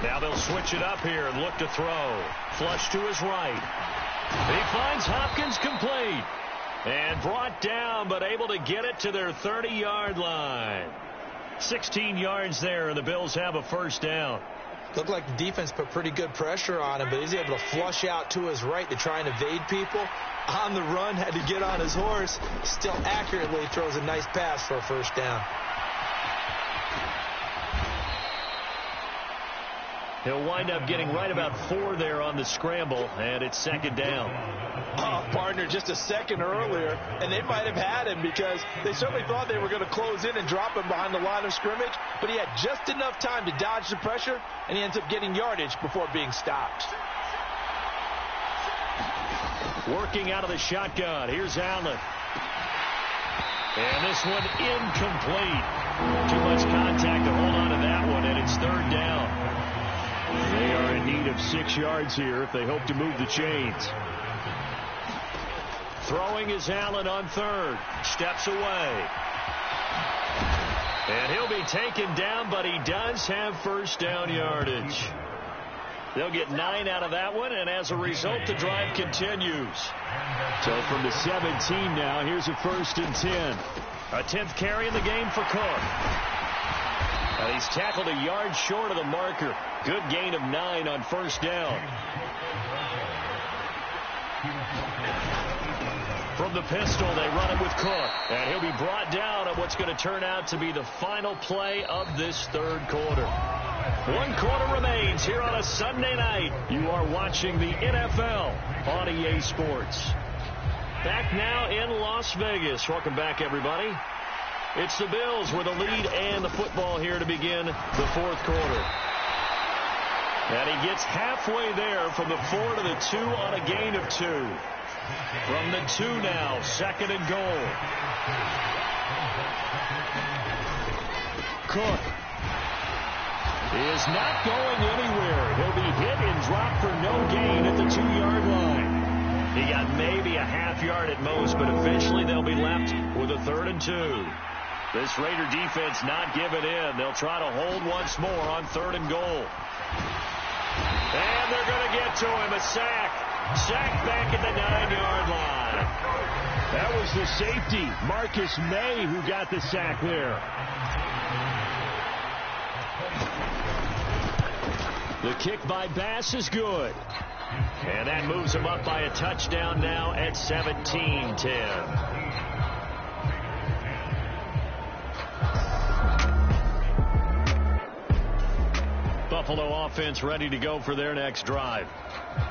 Now they'll switch it up here and look to throw. Flush to his right. He finds Hopkins complete. And brought down, but able to get it to their 30-yard line. 16 yards there, and the Bills have a first down. Looked like the defense put pretty good pressure on him, but he's able to flush out to his right to try and evade people. On the run, had to get on his horse. Still accurately throws a nice pass for a first down. He'll wind up getting right about 4 there on the scramble, and it's 2nd down. Oh, partner, just a second earlier, and they might have had him because they certainly thought they were going to close in and drop him behind the line of scrimmage, but he had just enough time to dodge the pressure, and he ends up getting yardage before being stopped. Working out of the shotgun. Here's Allen. And this one incomplete. Too much contact to hold on to that one, and it's 3rd down. They are in need of 6 yards here if they hope to move the chains. Throwing is Allen on 3rd. Steps away. And he'll be taken down, but he does have first down yardage. They'll get 9 out of that one, and as a result, the drive continues. So from the 17 now, here's a 1st and 10. A 10th carry in the game for Cook. And he's tackled a yard short of the marker. Good gain of 9 on first down. From the pistol, they run it with Cook. And he'll be brought down on what's going to turn out to be the final play of this 3rd quarter. 1 quarter remains here on a Sunday night. You are watching the NFL on EA Sports. Back now in Las Vegas. Welcome back, everybody. It's the Bills with the lead and the football here to begin the 4th quarter. And he gets halfway there from the 4 to the 2 on a gain of 2. From the 2 now, 2nd and goal. Cook is not going anywhere. He'll be hit and dropped for no gain at the 2-yard line. He got maybe a half yard at most, but eventually they'll be left with a 3rd and 2. This Raider defense not giving in. They'll try to hold once more on 3rd and goal. And they're going to get to him. A sack. Sack back at the 9-yard line. That was the safety, Marcus May, who got the sack there. The kick by Bass is good. And that moves him up by a touchdown now at 17-10. Buffalo offense ready to go for their next drive.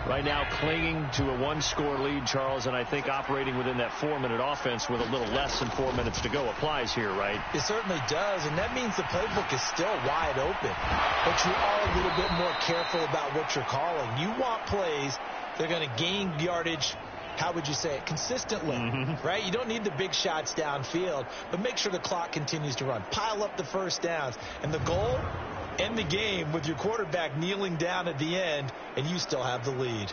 Right now clinging to a 1-score lead, Charles, and I think operating within that 4-minute offense with a little less than 4 minutes to go applies here, right? It certainly does, and that means the playbook is still wide open. But you are a little bit more careful about what you're calling. You want plays that are going to gain yardage, how would you say it, consistently, right? You don't need the big shots downfield, but make sure the clock continues to run. Pile up the first downs. And the goal, end the game with your quarterback kneeling down at the end, and you still have the lead.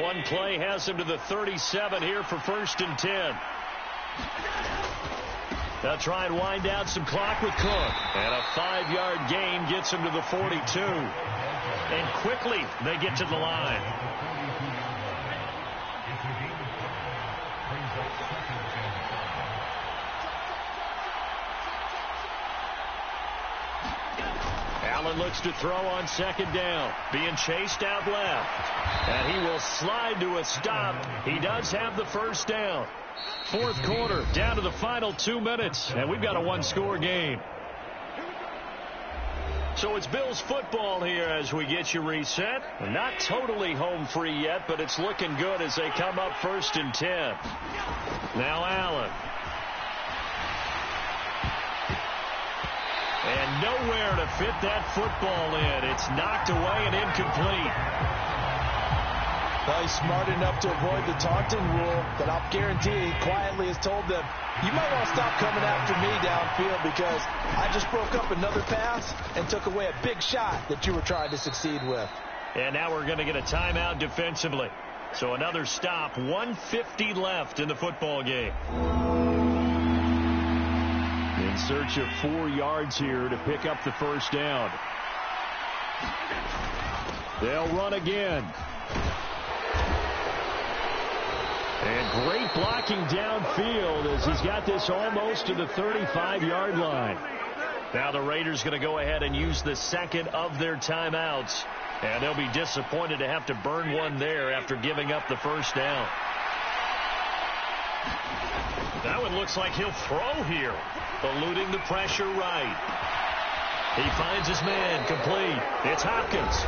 One play has him to the 37 here for 1st and 10. They'll try and wind down some clock with Cook. And a 5-yard gain gets him to the 42. And quickly they get to the line. Allen looks to throw on 2nd down. Being chased out left. And he will slide to a stop. He does have the 1st down. 4th quarter, down to the final 2 minutes. And we've got a 1-score game. So it's Bills football here as we get you reset. Not totally home free yet, but it's looking good as they come up 1st and 10. Now Allen. And nowhere to fit that football in. It's knocked away and incomplete. Well, he's smart enough to avoid the taunting rule, but I'll guarantee he quietly has told them, you might want to stop coming after me downfield because I just broke up another pass and took away a big shot that you were trying to succeed with. And now we're going to get a timeout defensively. So another stop, 1:50 left in the football game. In search of 4 yards here to pick up the 1st down. They'll run again. And great blocking downfield as he's got this almost to the 35-yard line. Now the Raiders going to go ahead and use the 2nd of their timeouts. And they'll be disappointed to have to burn one there after giving up the 1st down. That one looks like he'll throw here. Eluding the pressure right. He finds his man complete. It's Hopkins.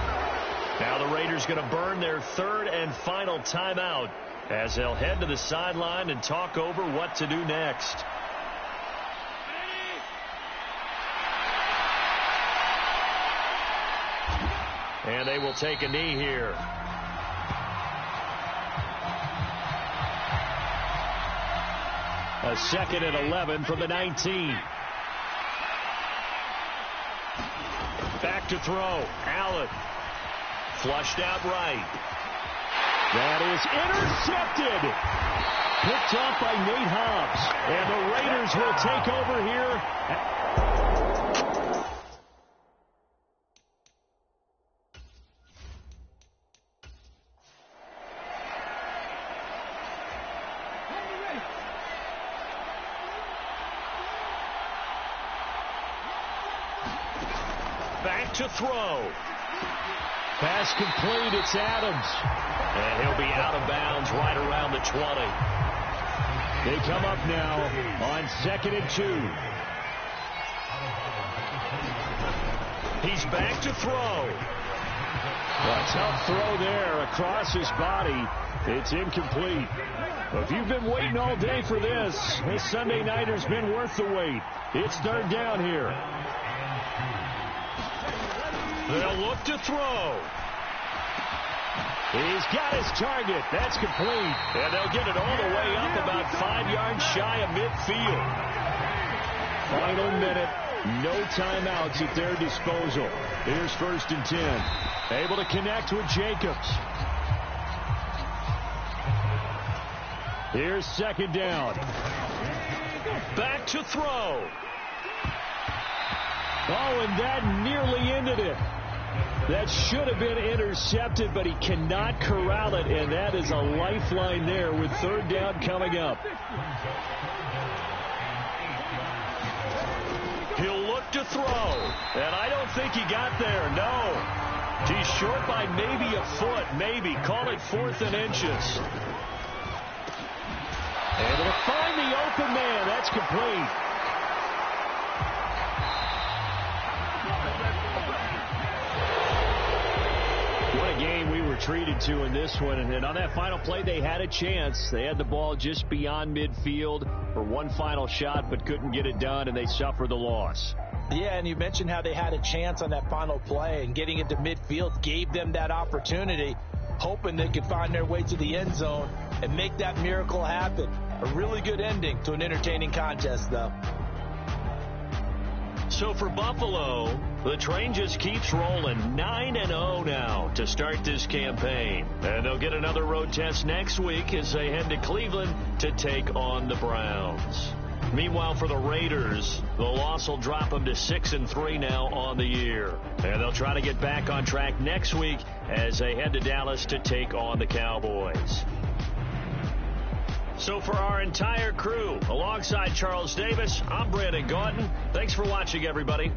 Now the Raiders going to burn their 3rd and final timeout as they'll head to the sideline and talk over what to do next. And they will take a knee here. A 2nd and 11 from the 19. Back to throw. Allen. Flushed out right. That is intercepted. Picked off by Nate Hobbs. And the Raiders will take over here. Back to throw. Pass complete. It's Adams. And he'll be out of bounds right around the 20. They come up now on 2nd and 2. He's back to throw. A tough throw there across his body. It's incomplete. If you've been waiting all day for this Sunday nighter's been worth the wait. It's 3rd down here. They'll look to throw. He's got his target. That's complete. And they'll get it all the way up about 5 yards shy of midfield. Final minute. No timeouts at their disposal. Here's 1st and 10. Able to connect with Jacobs. Here's 2nd down. Back to throw. Oh, and that nearly ended it. That should have been intercepted, but he cannot corral it, and that is a lifeline there with 3rd down coming up. He'll look to throw, and I don't think he got there, no. He's short by maybe a foot, maybe. Call it 4th and inches. Able to find the open man. That's complete. What a game we were treated to in this one. And on that final play, they had a chance. They had the ball just beyond midfield for one final shot, but couldn't get it done, and they suffered the loss. Yeah, and you mentioned how they had a chance on that final play, and getting into midfield gave them that opportunity, hoping they could find their way to the end zone and make that miracle happen. A really good ending to an entertaining contest, though. So for Buffalo, the train just keeps rolling. 9-0 now to start this campaign. And they'll get another road test next week as they head to Cleveland to take on the Browns. Meanwhile, for the Raiders, the loss will drop them to 6-3 now on the year. And they'll try to get back on track next week as they head to Dallas to take on the Cowboys. So for our entire crew, alongside Charles Davis, I'm Brandon Gaudin. Thanks for watching, everybody.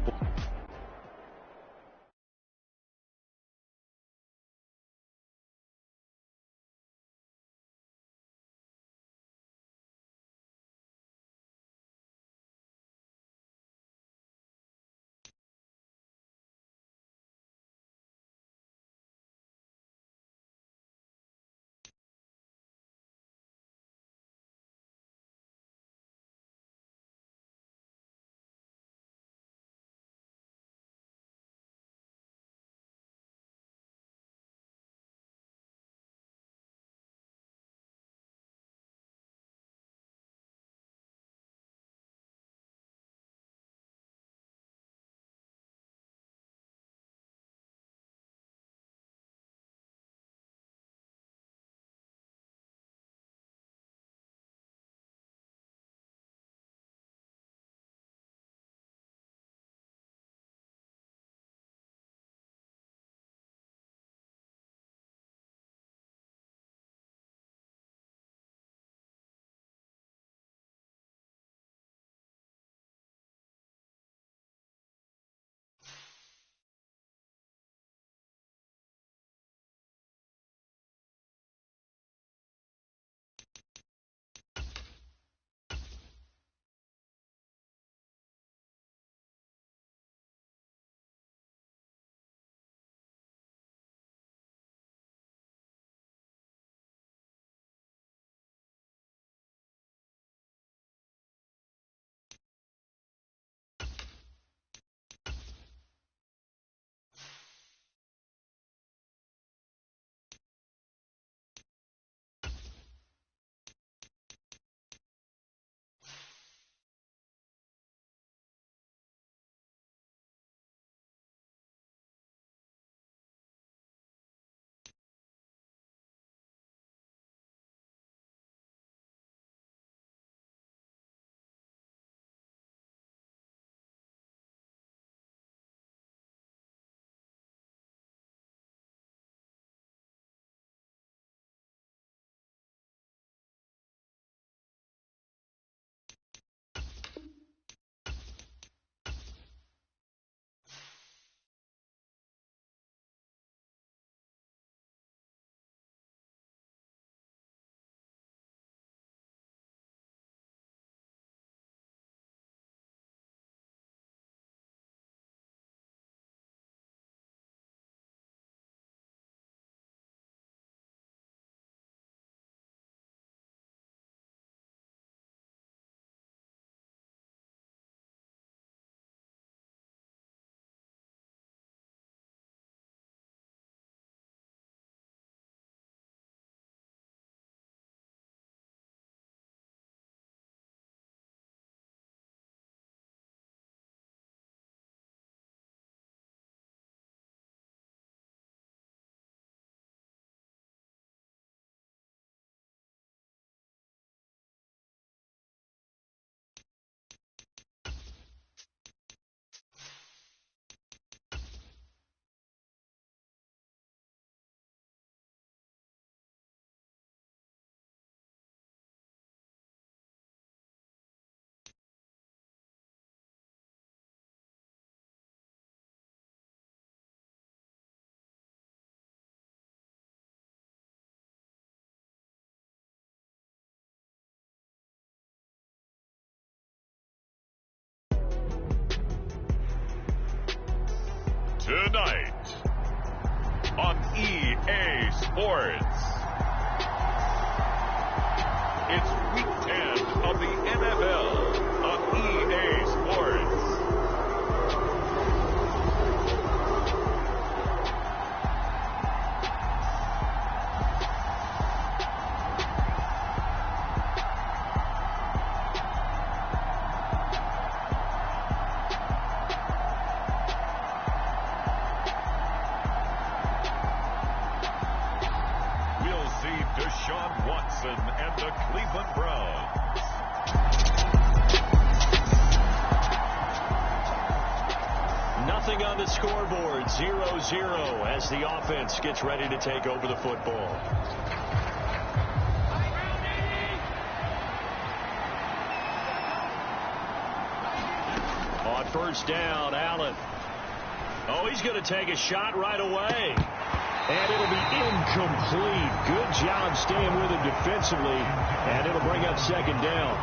Tonight on EA Sports, it's Week 10 of the NFL on EA Sports. Brown. Nothing on the scoreboard, 0-0 as the offense gets ready to take over the football. On first down, Allen. Oh, he's going to take a shot right away. And it'll be incomplete. Good job staying with him defensively. And it'll bring up second down.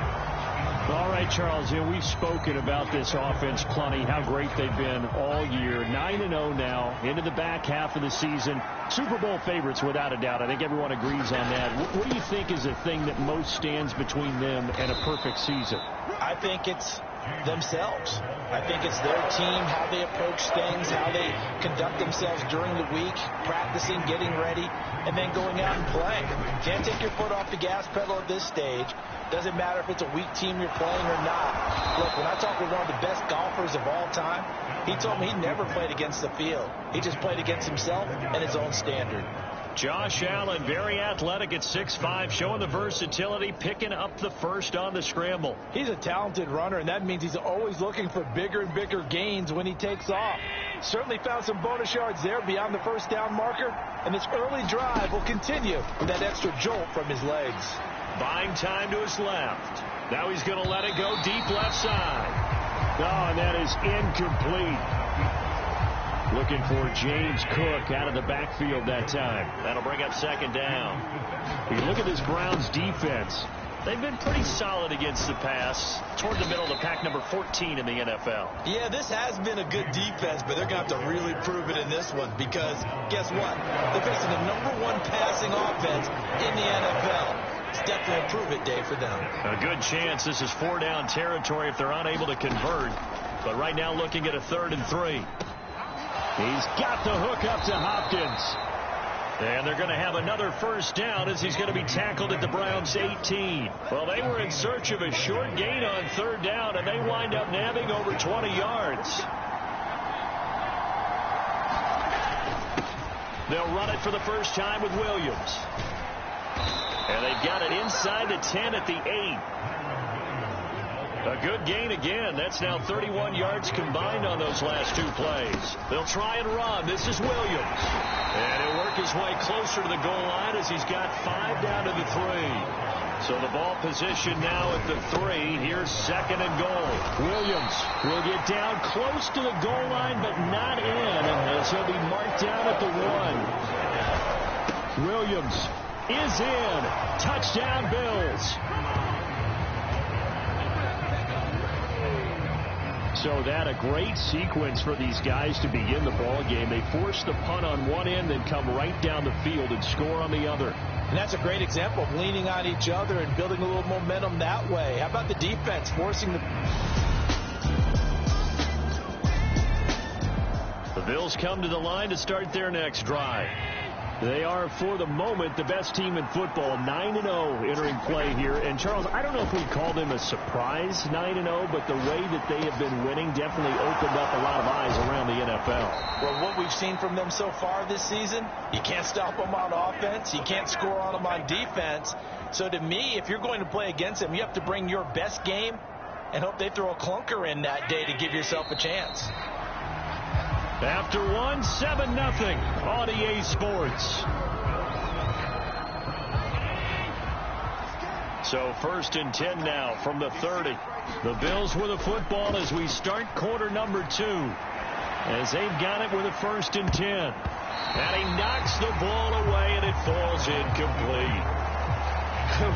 All right, Charles, we've spoken about this offense plenty, how great they've been all year. 9-0 now, into the back half of the season. Super Bowl favorites, without a doubt. I think everyone agrees on that. What do you think is the thing that most stands between them and a perfect season? I think it's themselves. I think it's their team, how they approach things, how they conduct themselves during the week, practicing, getting ready, and then going out and playing. Can't take your foot off the gas pedal at this stage. Doesn't matter if it's a weak team you're playing or not. Look, when I talk with one of the best golfers of all time, he told me he never played against the field. He just played against himself and his own standard. Josh Allen, very athletic at 6'5", showing the versatility, picking up the first on the scramble. He's a talented runner, and that means he's always looking for bigger and bigger gains when he takes off. Certainly found some bonus yards there beyond the first down marker, and this early drive will continue with that extra jolt from his legs. Buying time to his left. Now he's going to let it go deep left side. Oh, and that is incomplete. Looking for James Cook out of the backfield that time. That'll bring up second down. You look at this Browns defense. They've been pretty solid against the pass. Toward the middle of the pack, number 14 in the NFL. Yeah, this has been a good defense, but they're going to have to really prove it in this one because guess what? They're facing the #1 passing offense in the NFL. It's definitely a prove-it day for them. A good chance this is 4-down territory if they're unable to convert. But right now looking at a 3rd and 3. He's got the hook up to Hopkins. And they're going to have another first down as he's going to be tackled at the Browns' 18. Well, they were in search of a short gain on 3rd down, and they wind up nabbing over 20 yards. They'll run it for the first time with Williams. And they've got it inside the 10 at the 8. A good gain again. That's now 31 yards combined on those last 2 plays. They'll try and run. This is Williams. And he'll work his way closer to the goal line as he's got 5 down to the 3. So the ball position now at the 3. Here's 2nd and goal. Williams will get down close to the goal line, but not in. As he'll be marked down at the 1. Williams is in. Touchdown, Bills. So that a great sequence for these guys to begin the ball game. They force the punt on one end, then come right down the field and score on the other. And that's a great example of leaning on each other and building a little momentum that way. How about the defense forcing the Bills come to the line to start their next drive. They are, for the moment, the best team in football, 9-0 entering play here. And, Charles, I don't know if we call them a surprise 9-0, but the way that they have been winning definitely opened up a lot of eyes around the NFL. Well, what we've seen from them so far this season, you can't stop them on offense. You can't score on them on defense. So, to me, if you're going to play against them, you have to bring your best game and hope they throw a clunker in that day to give yourself a chance. After 1, 7-0 on EA Sports. So 1st and 10 now from the 30. The Bills with the football as we start quarter number 2. As they've got it with a 1st and 10. And he knocks the ball away and it falls incomplete.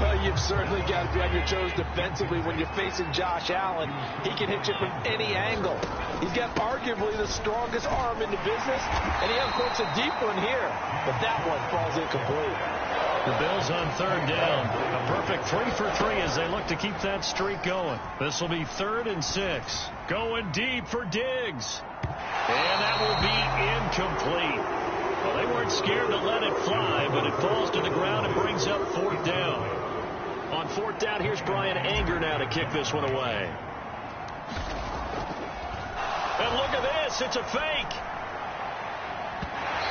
Well, you've certainly got to be on your toes defensively when you're facing Josh Allen. He can hit you from any angle. He's got arguably the strongest arm in the business, and he uncorks a deep one here. But that one falls incomplete. The Bills on 3rd down. A perfect 3 for 3 as they look to keep that streak going. This will be 3rd and 6. Going deep for Diggs. And that will be incomplete. Well, they weren't scared to let it fly, but it falls to the ground and brings up 4th down. On 4th down, here's Brian Anger now to kick this one away. And look at this. It's a fake.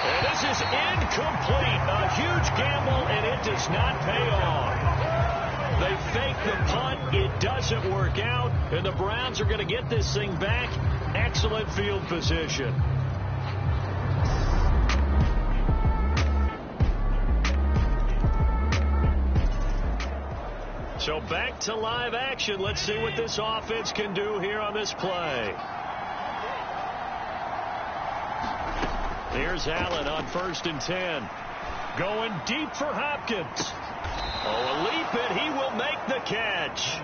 And this is incomplete. A huge gamble, and it does not pay off. They fake the punt. It doesn't work out, and the Browns are going to get this thing back. Excellent field position. So back to live action. Let's see what this offense can do here on this play. Here's Allen on 1st and 10. Going deep for Hopkins. Oh, a leap, and he will make the catch.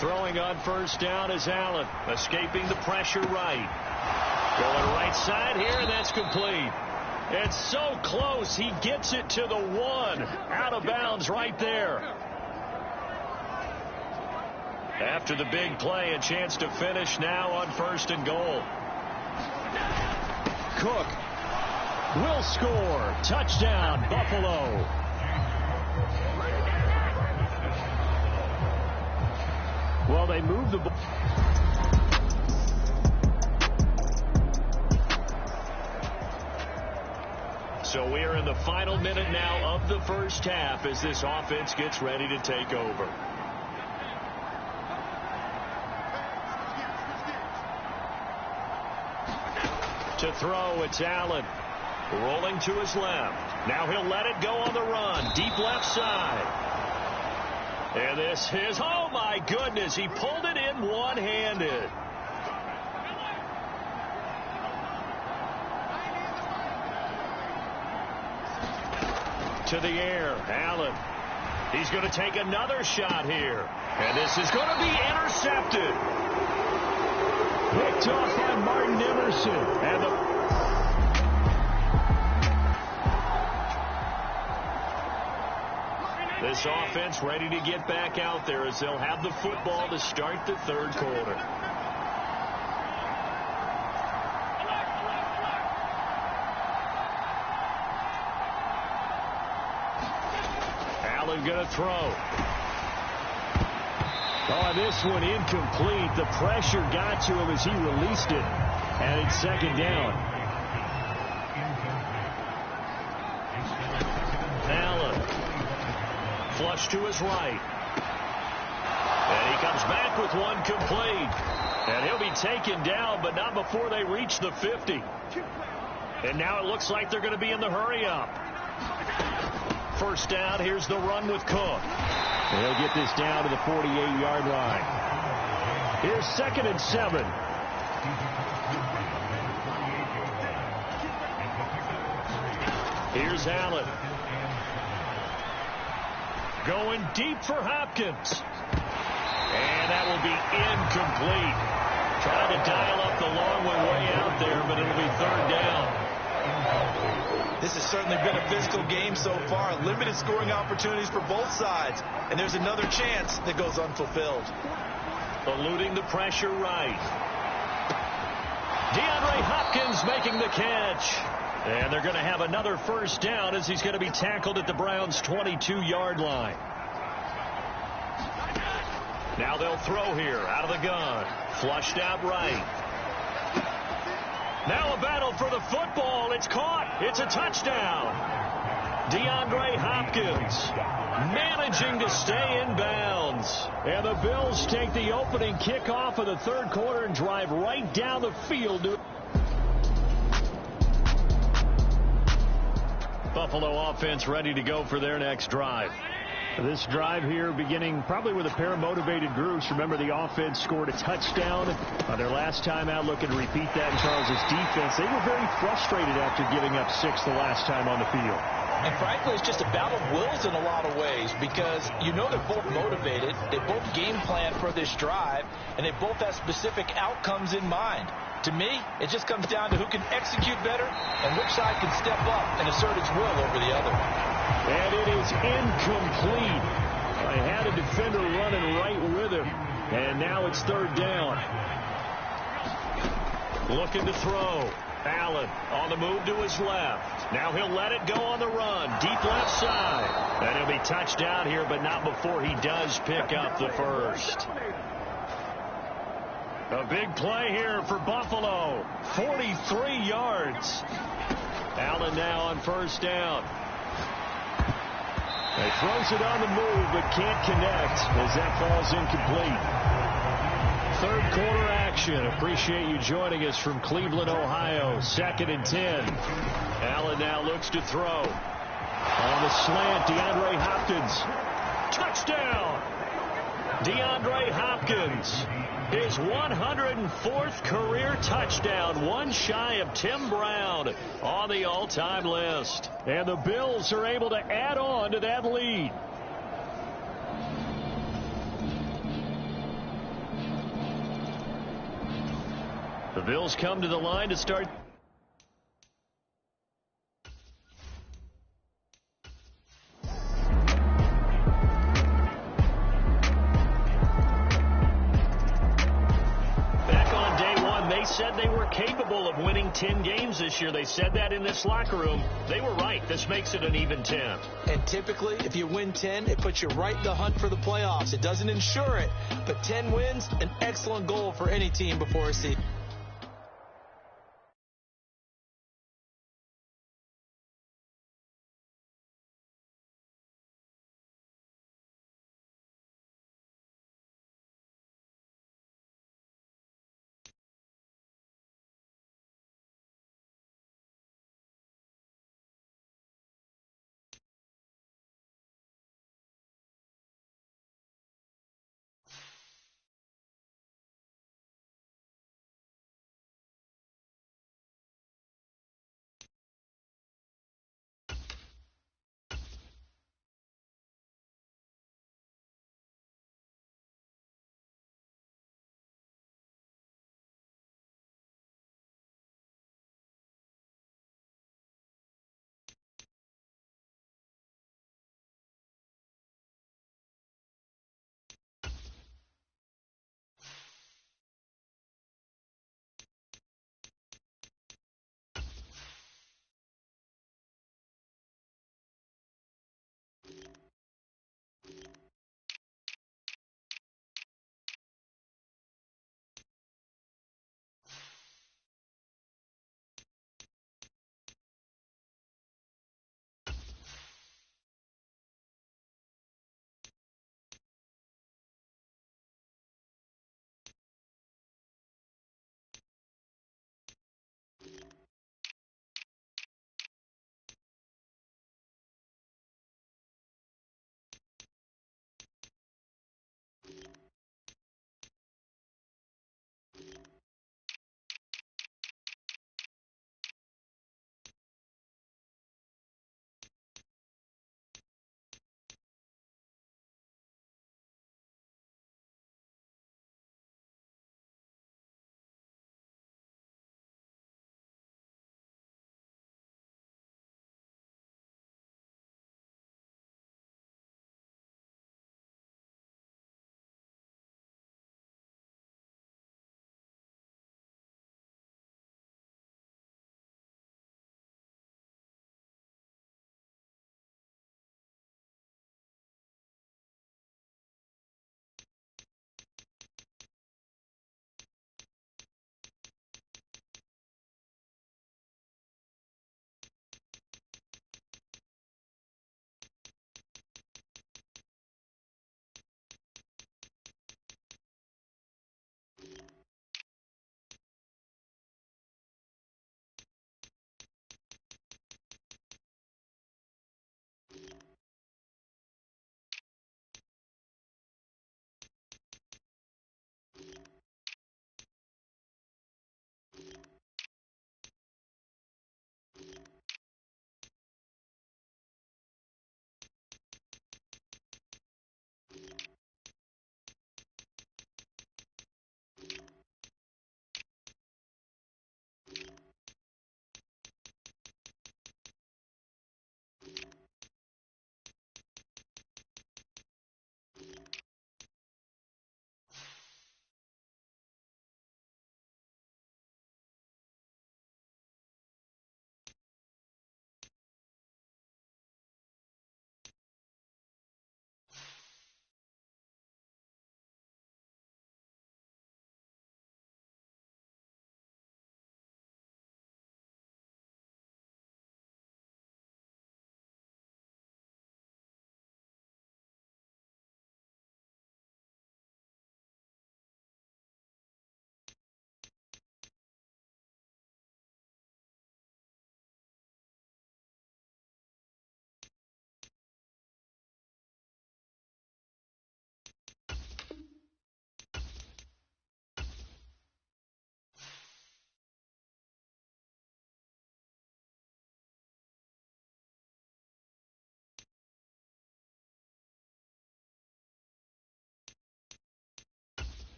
Throwing on 1st down is Allen. Escaping the pressure right. Going right side here, and that's complete. It's so close. He gets it to the 1. Out of bounds right there. After the big play, a chance to finish now on 1st and goal. Cook will score. Touchdown, Buffalo. Well, they moved the ball. So we are in the final minute now of the first half as this offense gets ready to take over. To throw, it's Allen. Rolling to his left. Now he'll let it go on the run. Deep left side. And this is, oh my goodness, he pulled it in one-handed. To the air, Allen. He's going to take another shot here. And this is going to be intercepted. Picked off by Martin Emerson. And this offense ready to get back out there as they'll have the football to start the third quarter. Allen going to throw. Oh, this one incomplete. The pressure got to him as he released it. And it's 2nd down. Allen. Flush to his right. And he comes back with one complete. And he'll be taken down, but not before they reach the 50. And now it looks like they're going to be in the hurry-up. 1st down, here's the run with Cook. And he'll get this down to the 48-yard line. Here's 2nd and 7. Here's Allen. Going deep for Hopkins. And that will be incomplete. Trying to dial up the long one way out there, but it'll be 3rd down. This has certainly been a physical game so far. Limited scoring opportunities for both sides. And there's another chance that goes unfulfilled. Eluding the pressure right. DeAndre Hopkins making the catch. And they're going to have another 1st down as he's going to be tackled at the Browns' 22-yard line. Now they'll throw here out of the gun. Flushed out right. Now a battle for the football. It's caught. It's a touchdown. DeAndre Hopkins managing to stay in bounds. And the Bills take the opening kickoff of the third quarter and drive right down the field. Buffalo offense ready to go for their next drive. This drive here beginning probably with a pair of motivated groups. Remember, the offense scored a touchdown on their last time out. Looking to repeat that in Charles's defense. They were very frustrated after giving up 6 the last time on the field. And frankly, it's just a battle of wills in a lot of ways because you know they're both motivated. They both game plan for this drive, and they both have specific outcomes in mind. To me, it just comes down to who can execute better and which side can step up and assert its will over the other. And it is incomplete. I had a defender running right with him. And now it's 3rd down. Looking to throw. Allen on the move to his left. Now he'll let it go on the run. Deep left side. And he'll be touched down here, but not before he does pick up the 1st. A big play here for Buffalo. 43 yards. Allen now on first down. He throws it on the move, but can't connect as that falls incomplete. Third quarter action. Appreciate you joining us from Cleveland, Ohio. 2nd and 10. Allen now looks to throw. On the slant, DeAndre Hopkins. Touchdown! DeAndre Hopkins. His 104th career touchdown, one shy of Tim Brown on the all-time list. And the Bills are able to add on to that lead. The Bills come to the line to start. They said they were capable of winning 10 games this year. They said that in this locker room. They were right. This makes it an even 10. And typically, if you win 10, it puts you right in the hunt for the playoffs. It doesn't ensure it, but 10 wins, an excellent goal for any team before a season.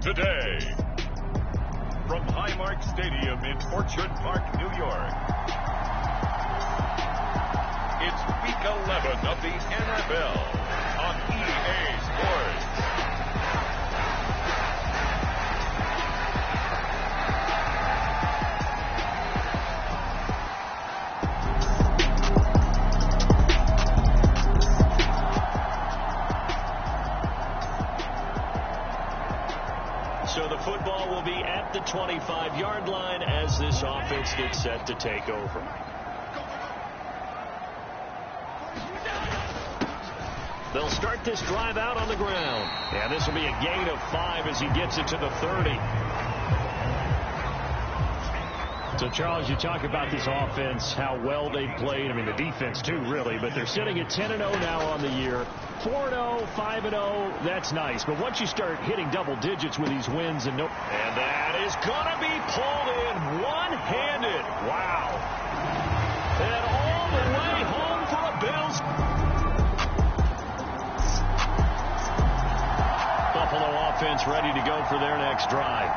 today. From Highmark Stadium in Orchard Park, New York, it's Week 11 of the NFL on EA Sports. So the football will be at the 25-yard line as this offense gets set to take over. They'll start this drive out on the ground. And this will be a gain of 5 as he gets it to the 30. So, Charles, you talk about this offense, how well they played. I mean, the defense, too, really. But they're sitting at 10-0 now on the year. 4-0, 5-0, that's nice. But once you start hitting double digits with these wins and that is going to be pulled in one-handed. Wow. And all the way home for a Bills. Buffalo offense ready to go for their next drive.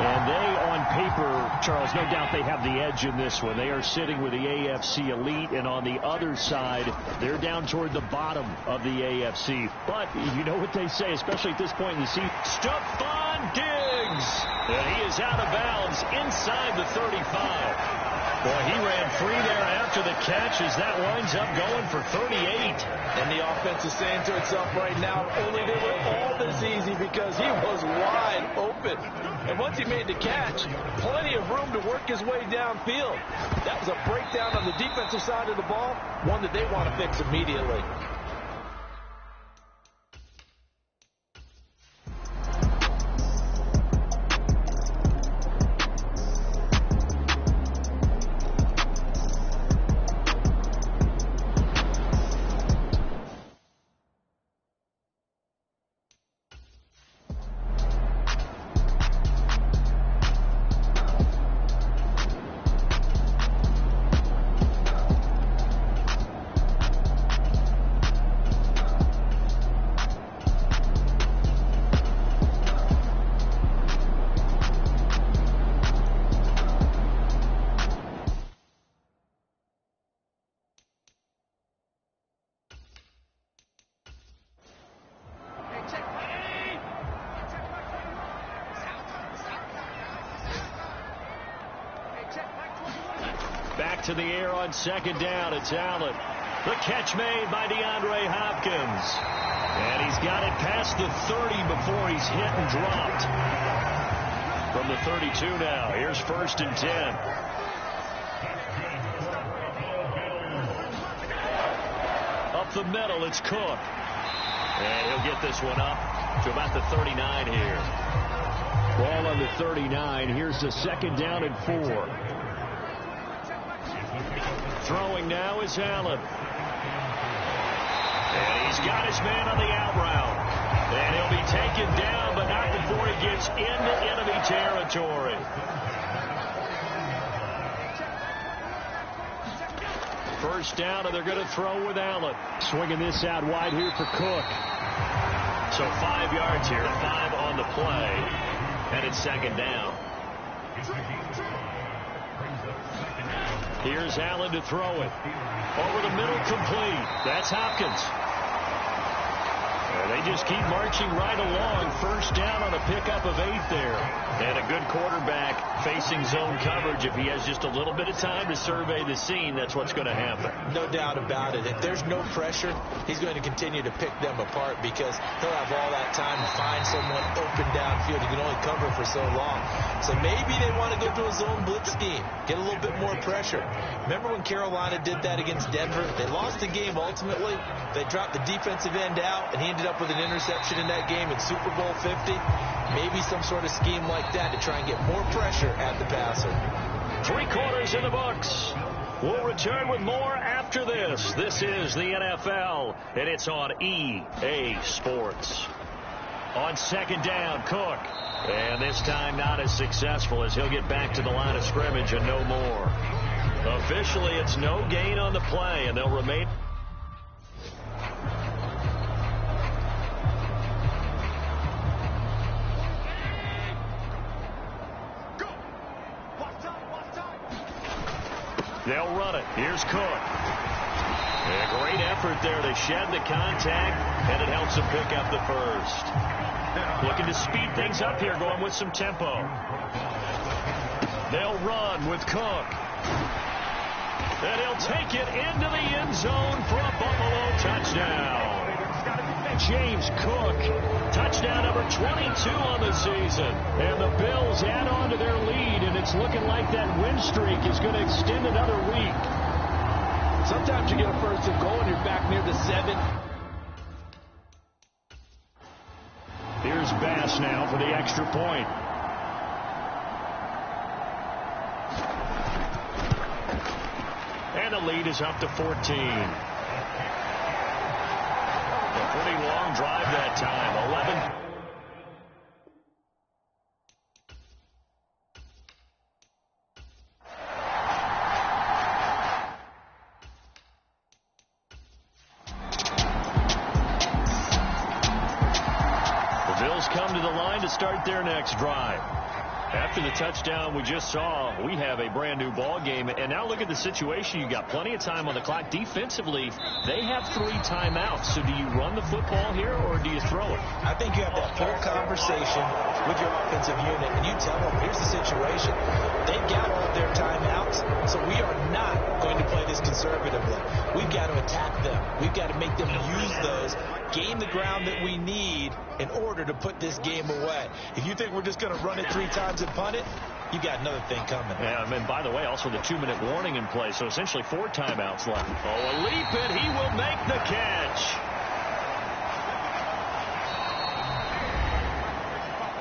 And they, on paper, Charles, no doubt they have the edge in this one. They are sitting with the AFC elite, and on the other side, they're down toward the bottom of the AFC. But you know what they say, especially at this point in the season. Stephon Diggs! And he is out of bounds inside the 35. Boy, he ran free there after the catch as that winds up going for 38. And the offense is saying to itself right now, only they were all this easy because he was wide open. And once he made the catch, plenty of room to work his way downfield. That was a breakdown on the defensive side of the ball, one that they want to fix immediately. Back to the air on second down. It's Allen. The catch made by DeAndre Hopkins. And he's got it past the 30 before he's hit and dropped. From the 32 now. Here's 1st and 10. Up the middle, it's Cook. And he'll get this one up to about the 39 here. Ball on the 39. Here's the 2nd down and 4. Throwing now is Allen. And he's got his man on the out route. And he'll be taken down, but not before he gets into enemy territory. First down, and they're going to throw with Allen. Swinging this out wide here for Cook. So 5 yards here, 5 on the play. And it's 2nd down. Here's Allen to throw it. Over the middle, complete. That's Hopkins. And they just keep marching right along. First down on a pickup of 8 there. And a good quarterback facing zone coverage. If he has just a little bit of time to survey the scene, that's what's going to happen. No doubt about it. If there's no pressure, he's going to continue to pick them apart because he'll have all that time to find someone open downfield. He can only cover for so long. So maybe they want to go to a zone blitz scheme, get a little bit more pressure. Remember when Carolina did that against Denver? They lost the game ultimately. They dropped the defensive end out, and he ended up with an interception in that game in Super Bowl 50. Maybe some sort of scheme like that to try and get more pressure at the passer. 3 quarters in the books. We'll return with more after this. This is the NFL, and it's on EA Sports. On 2nd down, Cook. And this time not as successful as he'll get back to the line of scrimmage and no more. Officially, it's no gain on the play, and they'll remain. run it. Here's Cook. A great effort there to shed the contact, and it helps him pick up the first. Looking to speed things up here, going with some tempo. They'll run with Cook. And he'll take it into the end zone for a Buffalo touchdown. James Cook, touchdown number 22 on the season. And the Bills add on to their lead, and it's looking like that win streak is going to extend another week. Sometimes you get a first and goal and you're back near the 7. Here's Bass now for the extra point. And the lead is up to 14. A pretty long drive that time. 11. The Bills come to the line to start their next drive. After the touchdown we just saw, we have a brand new ball game. And now look at the situation. You got plenty of time on the clock. Defensively, they have 3 timeouts. So do you run the football here or do you throw it? I think you have that full conversation with your offensive unit, and you tell them, here's the situation. They've got all of their timeouts, so we are not going to play this conservatively. We've got to attack them. We've got to make them use those, gain the ground that we need in order to put this game away. If you think we're just going to run it 3 times and punt it, you got another thing coming. Yeah, and by the way, also the 2-minute warning in play, so essentially 4 timeouts left. Oh, a leap, and he will make the catch.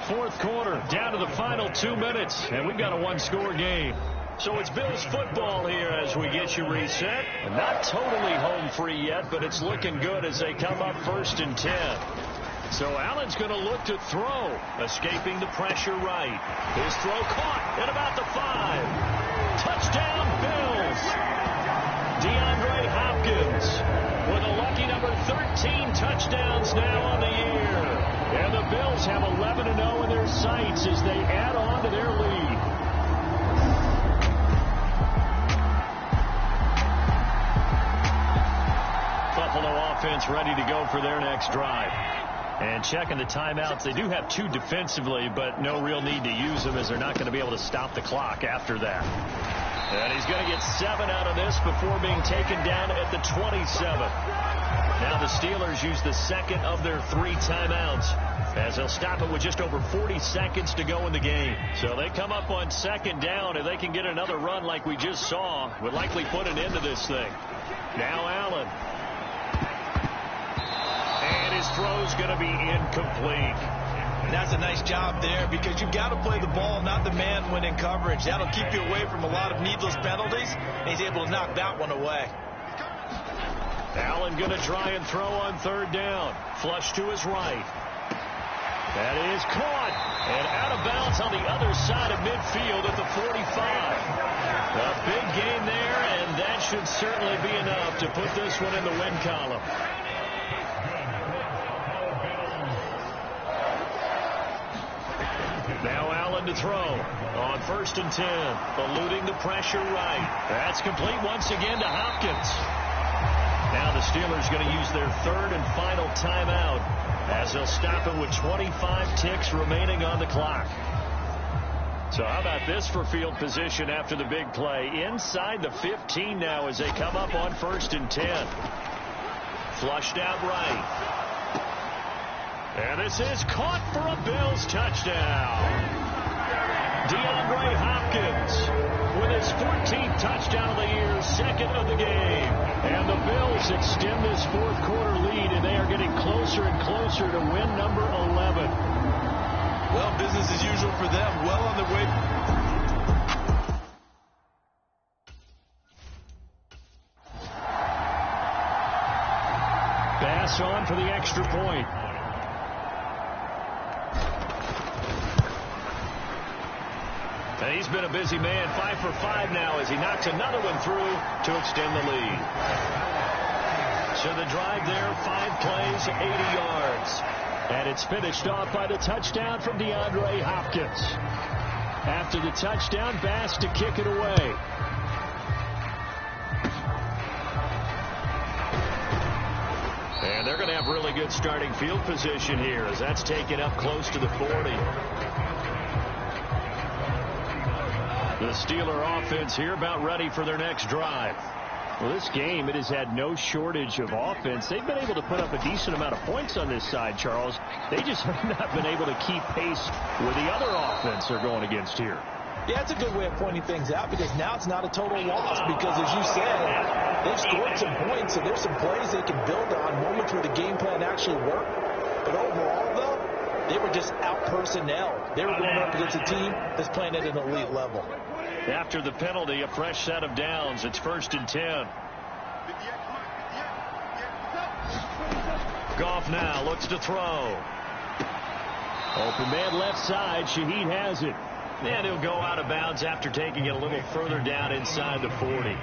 Fourth quarter, down to the final 2 minutes, and we've got a 1-score game. So it's Bills football here as we get you reset. Not totally home free yet, but it's looking good as they come up 1st and 10. So Allen's going to look to throw, escaping the pressure right. His throw caught at about the 5. Touchdown, Bills. DeAndre Hopkins with a lucky number 13 touchdowns now on the year. And the Bills have 11-0 in their sights as they add on to their lead. Buffalo offense ready to go for their next drive. And checking the timeouts, they do have 2 defensively, but no real need to use them as they're not going to be able to stop the clock after that. And he's going to get 7 out of this before being taken down at the 27. Now the Steelers use the second of their 3 timeouts as they'll stop it with just over 40 seconds to go in the game. So they come up on 2nd down. If they can get another run like we just saw, would likely put an end to this thing. Now Allen. And his throw's going to be incomplete. That's a nice job there because you've got to play the ball, not the man when in coverage. That'll keep you away from a lot of needless penalties. And he's able to knock that one away. Allen going to try and throw on 3rd down. Flush to his right. That is caught. And out of bounds on the other side of midfield at the 45. A big gain there, and that should certainly be enough to put this one in the win column. Now Allen to throw on 1st and 10, eluding the pressure right. That's complete once again to Hopkins. Now the Steelers going to use their 3rd and final timeout as they'll stop it with 25 ticks remaining on the clock. So how about this for field position after the big play? Inside the 15 now as they come up on 1st and 10. Flushed out right. And this is caught for a Bills touchdown. DeAndre Hopkins with his 14th touchdown of the year, 2nd of the game. And the Bills extend this 4th quarter lead, and they are getting closer and closer to win number 11. Well, business as usual for them. Well on their way. Bass on for the extra point. And he's been a busy man, 5 for 5 now as he knocks another one through to extend the lead. So the drive there, 5 plays, 80 yards. And it's finished off by the touchdown from DeAndre Hopkins. After the touchdown, Bass to kick it away. And they're going to have really good starting field position here as that's taken up close to the 40. The Steeler offense here about ready for their next drive. Well, this game, it has had no shortage of offense. They've been able to put up a decent amount of points on this side, Charles. They just have not been able to keep pace with the other offense they're going against here. Yeah, it's a good way of pointing things out because now it's not a total loss because, as you said, they've scored some points, so there's some plays they can build on, moments where the game plan actually worked. But overall, though, they were just out-personnel. They were going up against a team that's playing at an elite level. After the penalty, a fresh set of downs. It's 1st and 10. Goff now looks to throw. Open man left side. Shaheed has it. And he'll go out of bounds after taking it a little further down inside the 40.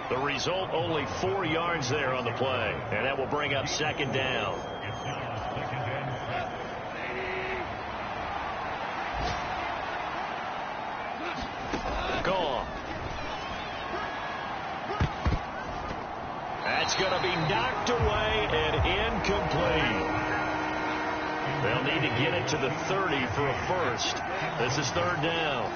The result, only 4 yards there on the play. And that will bring up 2nd down. Goff. That's going to be knocked away and incomplete. They'll need to get it to the 30 for a first. This is 3rd down.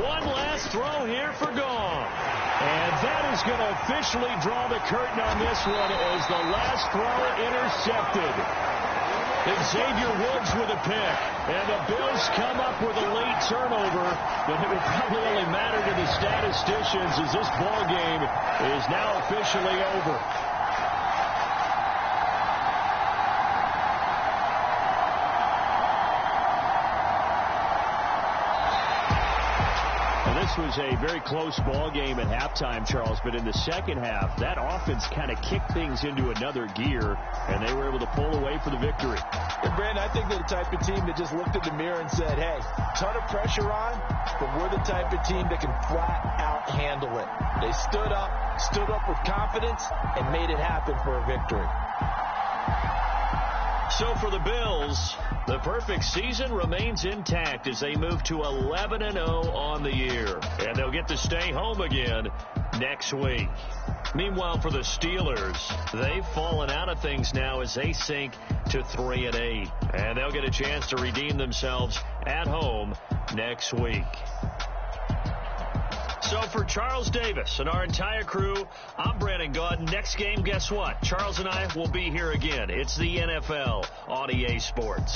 One last throw here for Goff. And that is going to officially draw the curtain on this one as the last throw intercepted. Xavier Woods with a pick. And the Bills come up with a late turnover. But it will probably only matter to the statisticians as this ball game is now officially over. This was a very close ball game at halftime, Charles, but in the second half, that offense kind of kicked things into another gear, and they were able to pull away for the victory. And Brandon, I think they're the type of team that just looked in the mirror and said, hey, ton of pressure on, but we're the type of team that can flat out handle it. They stood up with confidence, and made it happen for a victory. So for the Bills, the perfect season remains intact as they move to 11-0 on the year. And they'll get to stay home again next week. Meanwhile, for the Steelers, they've fallen out of things now as they sink to 3-8. And they'll get a chance to redeem themselves at home next week. So for Charles Davis and our entire crew, I'm Brandon Gaudin. Next game, guess what? Charles and I will be here again. It's the NFL on EA Sports.